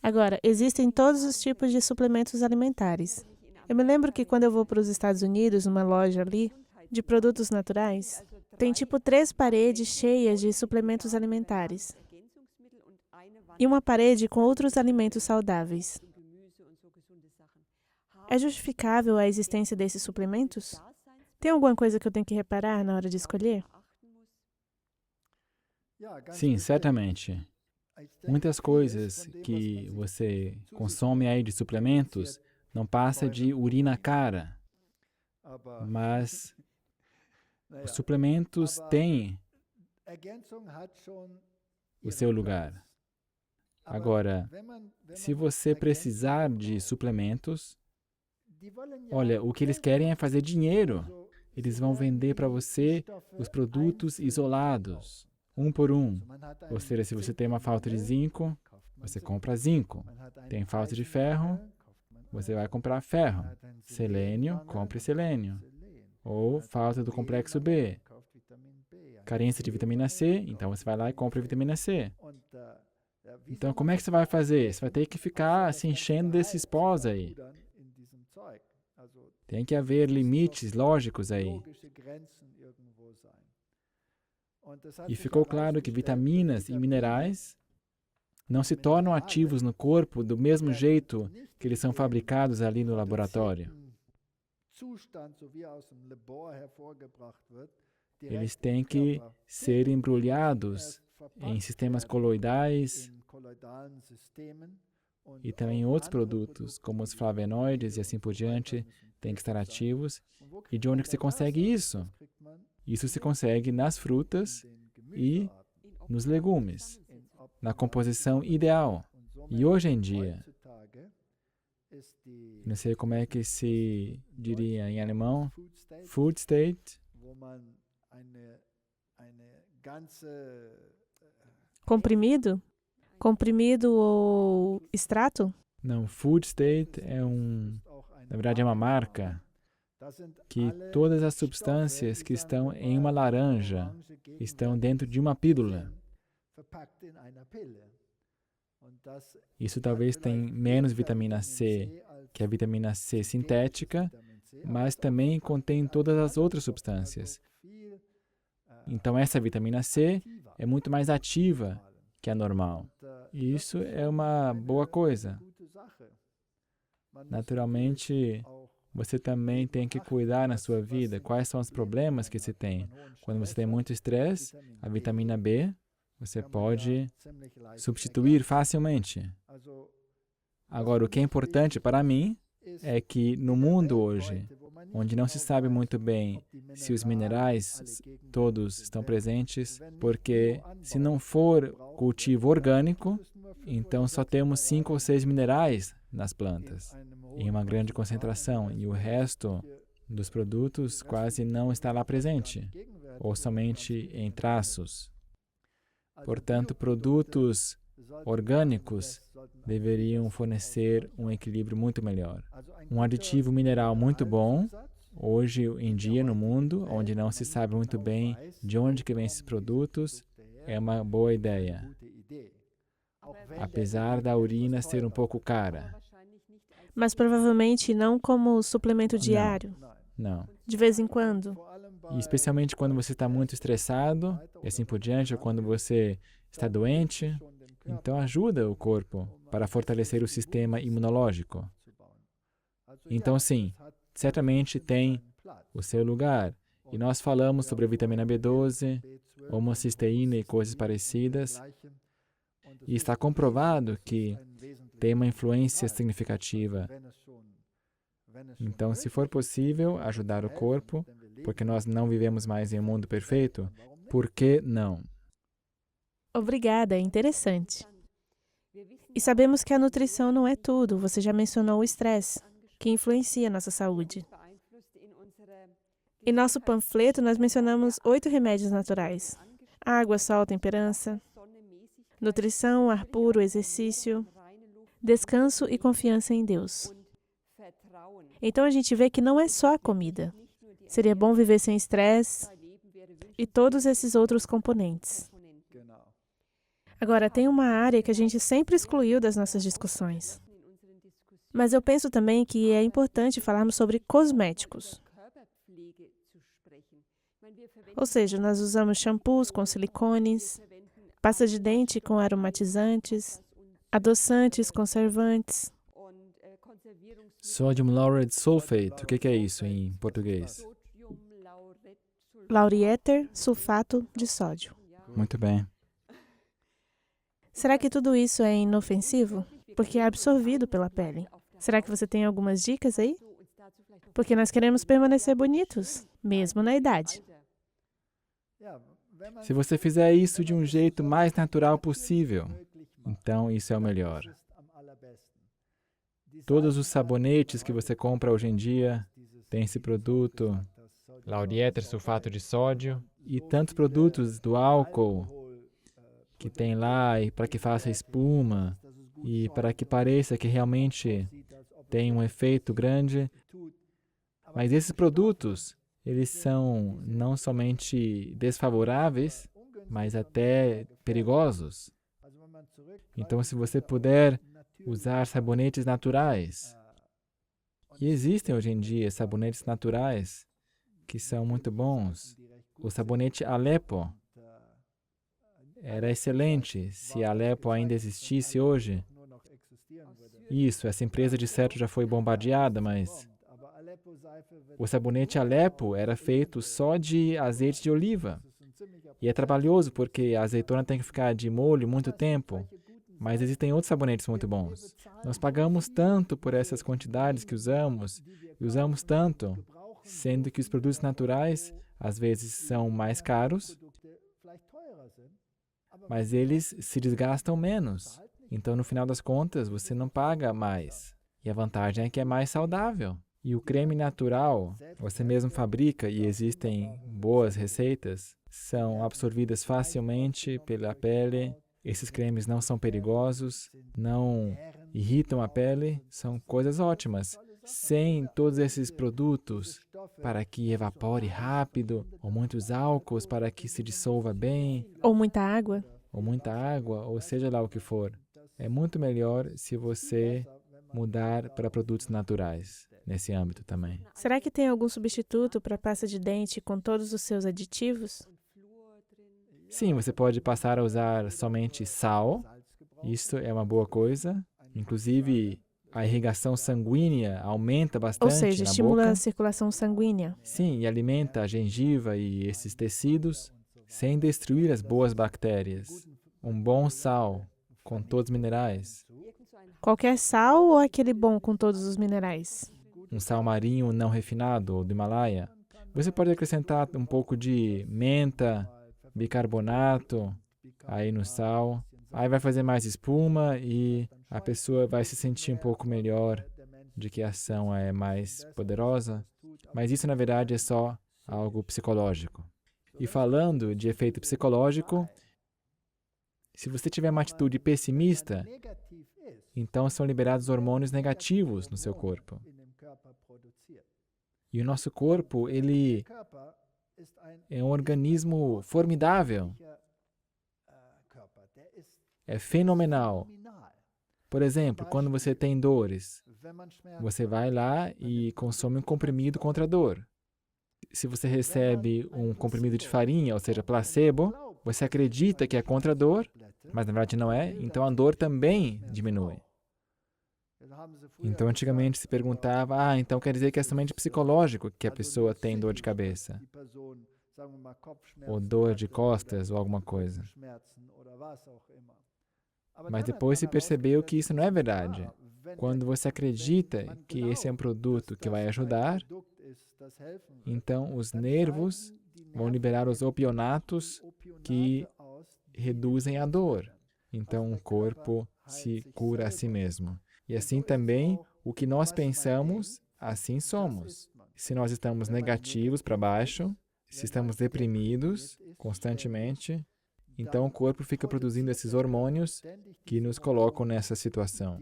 Agora, existem todos os tipos de suplementos alimentares. Eu me lembro que quando eu vou para os Estados Unidos, numa loja ali, de produtos naturais, tem tipo 3 paredes cheias de suplementos alimentares. E uma parede com outros alimentos saudáveis. É justificável a existência desses suplementos? Tem alguma coisa que eu tenho que reparar na hora de escolher? Sim, certamente. Muitas coisas que você consome aí de suplementos não passa de urina cara, mas os suplementos têm o seu lugar. Agora, se você precisar de suplementos, olha, o que eles querem é fazer dinheiro. Eles vão vender para você os produtos isolados, um por um. Ou seja, se você tem uma falta de zinco, você compra zinco. Tem falta de ferro, você vai comprar ferro. Selênio, compre selênio. Ou falta do complexo B. Carência de vitamina C, então você vai lá e compra vitamina C. Então, como é que você vai fazer? Você vai ter que ficar se enchendo desses pós aí. Tem que haver limites lógicos aí. E ficou claro que vitaminas e minerais não se tornam ativos no corpo do mesmo jeito que eles são fabricados ali no laboratório. Eles têm que ser embrulhados em sistemas coloidais e também em outros produtos, como os flavonoides e assim por diante, têm que estar ativos. E de onde que se consegue isso? Isso se consegue nas frutas e nos legumes, na composição ideal. E hoje em dia, não sei como é que se diria em alemão, food state, Comprimido? Comprimido ou extrato? não, food state na verdade é uma marca, que todas as substâncias que estão em uma laranja estão dentro de uma pílula. Isso talvez tenha menos vitamina C que a vitamina C sintética, mas também contém todas as outras substâncias. Então essa vitamina C é muito mais ativa que a normal. E isso é uma boa coisa. Naturalmente, você também tem que cuidar na sua vida quais são os problemas que se tem. Quando você tem muito estresse, a vitamina B você pode substituir facilmente. Agora, o que é importante para mim é que no mundo hoje, onde não se sabe muito bem se os minerais todos estão presentes, porque se não for cultivo orgânico, então só temos 5 ou 6 minerais nas plantas, em uma grande concentração, e o resto dos produtos quase não está lá presente, ou somente em traços. Portanto, produtos orgânicos deveriam fornecer um equilíbrio muito melhor. Um aditivo mineral muito bom, hoje em dia no mundo, onde não se sabe muito bem de onde que vêm esses produtos, é uma boa ideia. Apesar da urina ser um pouco cara. Mas provavelmente não como suplemento diário. Não. De vez em quando. E especialmente quando você está muito estressado, e assim por diante, ou quando você está doente, então ajuda o corpo para fortalecer o sistema imunológico. Então sim, certamente tem o seu lugar. E nós falamos sobre a vitamina B12, homocisteína e coisas parecidas. E está comprovado que tem uma influência significativa. Então, se for possível ajudar o corpo, porque nós não vivemos mais em um mundo perfeito, por que não? Obrigada, é interessante. E sabemos que a nutrição não é tudo. Você já mencionou o estresse, que influencia a nossa saúde. Em nosso panfleto, nós mencionamos 8 remédios naturais. Água, sol, temperança, nutrição, ar puro, exercício, descanso e confiança em Deus. Então a gente vê que não é só a comida. Seria bom viver sem estresse e todos esses outros componentes. Agora, tem uma área que a gente sempre excluiu das nossas discussões. Mas eu penso também que é importante falarmos sobre cosméticos. Ou seja, nós usamos shampoos com silicones, pasta de dente com aromatizantes, adoçantes, conservantes. Sodium lauryl sulfate, o que é isso em português? Lauriéter sulfato de sódio. Muito bem. Será que tudo isso é inofensivo? Porque é absorvido pela pele. Será que você tem algumas dicas aí? Porque nós queremos permanecer bonitos, mesmo na idade. Se você fizer isso de um jeito mais natural possível, então isso é o melhor. Todos os sabonetes que você compra hoje em dia têm esse produto, Lauriéter sulfato de sódio. e tantos produtos do álcool que tem lá e para que faça espuma e para que pareça que realmente tem um efeito grande. Mas esses produtos, eles são não somente desfavoráveis, mas até perigosos. Então, se você puder usar sabonetes naturais, e existem hoje em dia sabonetes naturais que são muito bons. O sabonete Alepo era excelente. Se Alepo ainda existisse hoje, isso, essa empresa de certo já foi bombardeada, mas o sabonete Alepo era feito só de azeite de oliva. E é trabalhoso porque a azeitona tem que ficar de molho muito tempo. Mas existem outros sabonetes muito bons. Nós pagamos tanto por essas quantidades que usamos, e usamos tanto, sendo que os produtos naturais às vezes são mais caros, mas eles se desgastam menos. Então, no final das contas, você não paga mais. E a vantagem é que é mais saudável. E o creme natural, você mesmo fabrica e existem boas receitas, são absorvidas facilmente pela pele. Esses cremes não são perigosos, não irritam a pele, são coisas ótimas. Sem todos esses produtos para que evapore rápido, ou muitos álcools para que se dissolva bem, Ou muita água? ou seja lá o que for. É muito melhor se você mudar para produtos naturais nesse âmbito também. Será que tem algum substituto para pasta de dente com todos os seus aditivos? Sim, você pode passar a usar somente sal. Isso é uma boa coisa. Inclusive, a irrigação sanguínea aumenta Ou bastante seja, na estimula boca. a circulação sanguínea. Sim, e alimenta a gengiva e esses tecidos sem destruir as boas bactérias. Um bom sal com todos os minerais. Qualquer sal ou aquele bom com todos os minerais? Um sal marinho não refinado ou do Himalaia. Você pode acrescentar um pouco de menta, bicarbonato aí no sal. Aí vai fazer mais espuma e a pessoa vai se sentir um pouco melhor de que a ação é mais poderosa. Mas isso, na verdade, é só algo psicológico. E falando de efeito psicológico, se você tiver uma atitude pessimista, então são liberados hormônios negativos no seu corpo. E o nosso corpo, ele é um organismo formidável. É fenomenal. Por exemplo, quando você tem dores, você vai lá e consome um comprimido contra a dor. Se você recebe um comprimido de farinha, ou seja, placebo, você acredita que é contra a dor, mas na verdade não é, então a dor também diminui. Então, antigamente se perguntava, então quer dizer que é somente psicológico que a pessoa tem dor de cabeça, ou dor de costas, ou alguma coisa. Mas depois se percebeu que isso não é verdade. Quando você acredita que esse é um produto que vai ajudar, então os nervos vão liberar os opionatos que reduzem a dor. Então o corpo se cura a si mesmo. E assim também, o que nós pensamos, assim somos. Se nós estamos negativos para baixo, se estamos deprimidos constantemente, então o corpo fica produzindo esses hormônios que nos colocam nessa situação.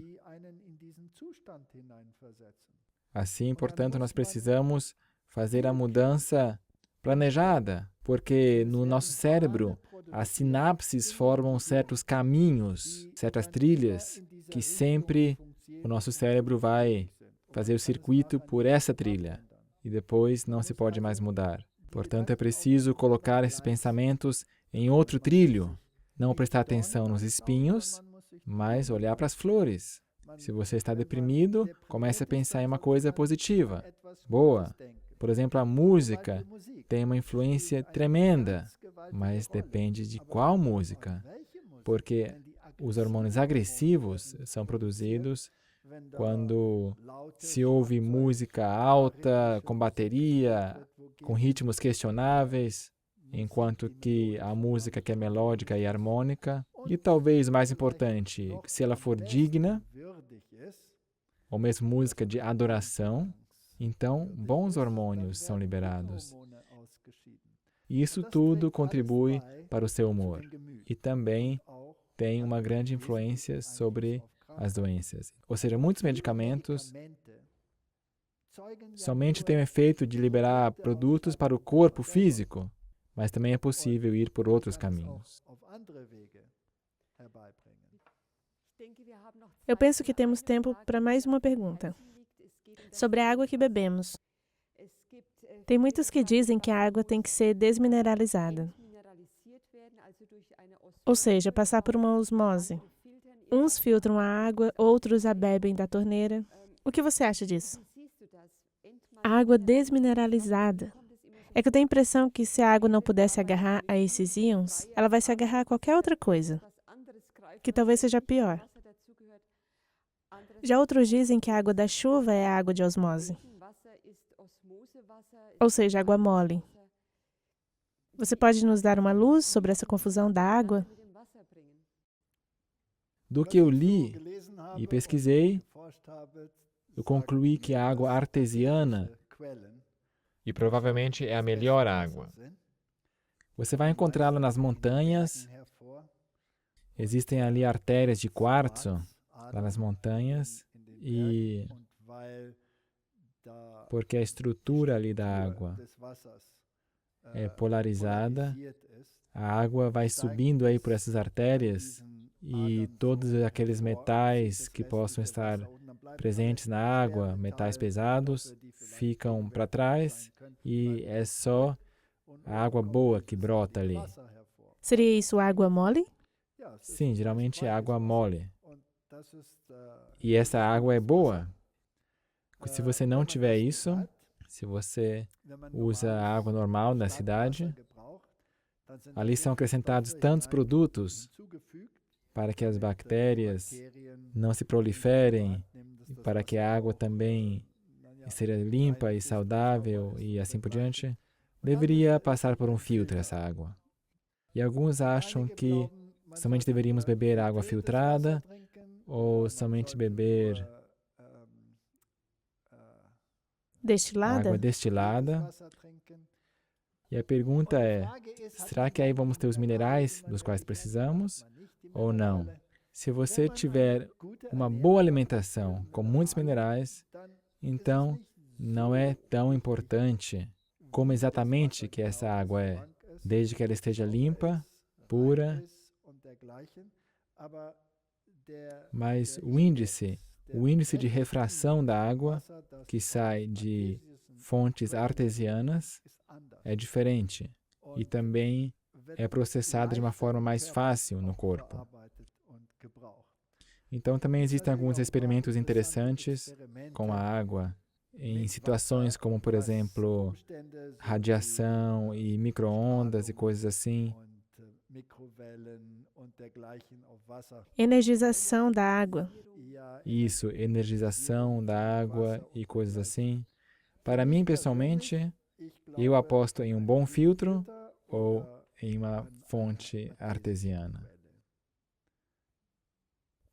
Assim, portanto, nós precisamos fazer a mudança planejada, porque no nosso cérebro as sinapses formam certos caminhos, certas trilhas, que sempre o nosso cérebro vai fazer o circuito por essa trilha e depois não se pode mais mudar. Portanto, é preciso colocar esses pensamentos em outro trilho, não prestar atenção nos espinhos, mas olhar para as flores. Se você está deprimido, comece a pensar em uma coisa positiva, boa. Por exemplo, a música tem uma influência tremenda, mas depende de qual música, porque os hormônios agressivos são produzidos quando se ouve música alta, com bateria, com ritmos questionáveis, enquanto que a música que é melódica e harmônica, e talvez mais importante, se ela for digna, ou mesmo música de adoração, então bons hormônios são liberados. E isso tudo contribui para o seu humor. e também tem uma grande influência sobre as doenças. Ou seja, muitos medicamentos somente têm o efeito de liberar produtos para o corpo físico, mas também é possível ir por outros caminhos. Eu penso que temos tempo para mais uma pergunta. Sobre a água que bebemos. Tem muitos que dizem que a água tem que ser desmineralizada. Ou seja, passar por uma osmose. Uns filtram a água, outros a bebem da torneira. O que você acha disso? A água desmineralizada. É que eu tenho a impressão que se a água não pudesse agarrar a esses íons, ela vai se agarrar a qualquer outra coisa, que talvez seja pior. Já outros dizem que a água da chuva é a água de osmose. Ou seja, água mole. Você pode nos dar uma luz sobre essa confusão da água? Do que eu li e pesquisei, eu concluí que a água artesiana, E provavelmente é a melhor água. você vai encontrá-la nas montanhas. Existem ali artérias de quartzo lá nas montanhas e porque a estrutura ali da água é polarizada, a água vai subindo aí por essas artérias e todos aqueles metais que possam estar presentes na água, metais pesados, ficam para trás e é só a água boa que brota ali. Seria isso água mole? Sim, geralmente é água mole. E essa água é boa. Se você não tiver isso, se você usa a água normal na cidade, ali são acrescentados tantos produtos para que as bactérias não se proliferem, para que a água também seja limpa e saudável e assim por diante. Deveria passar por um filtro essa água. E alguns acham que somente deveríamos beber água filtrada ou somente beber Destilada? água destilada. E a pergunta é, será que aí vamos ter os minerais dos quais precisamos ou não? Se você tiver uma boa alimentação com muitos minerais, então não é tão importante como exatamente que essa água é, desde que ela esteja limpa, pura. Mas o índice de refração da água que sai de fontes artesianas é diferente e também é processada de uma forma mais fácil no corpo. Então também existem alguns experimentos interessantes com a água em situações como, por exemplo, radiação e micro-ondas e coisas assim. Energização da água. Isso, energização da água e coisas assim. Para mim, pessoalmente, eu aposto em um bom filtro ou em uma fonte artesiana.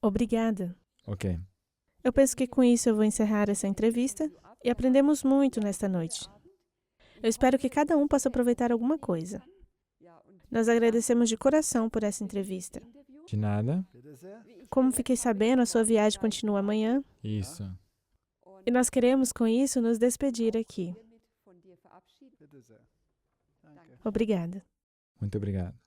Obrigada. Ok. Eu penso que com isso eu vou encerrar essa entrevista e aprendemos muito nesta noite. Eu espero que cada um possa aproveitar alguma coisa. Nós agradecemos de coração por essa entrevista. De nada. Como fiquei sabendo, a sua viagem continua amanhã Isso. e nós queremos com isso nos despedir aqui. Obrigada. Muito obrigado.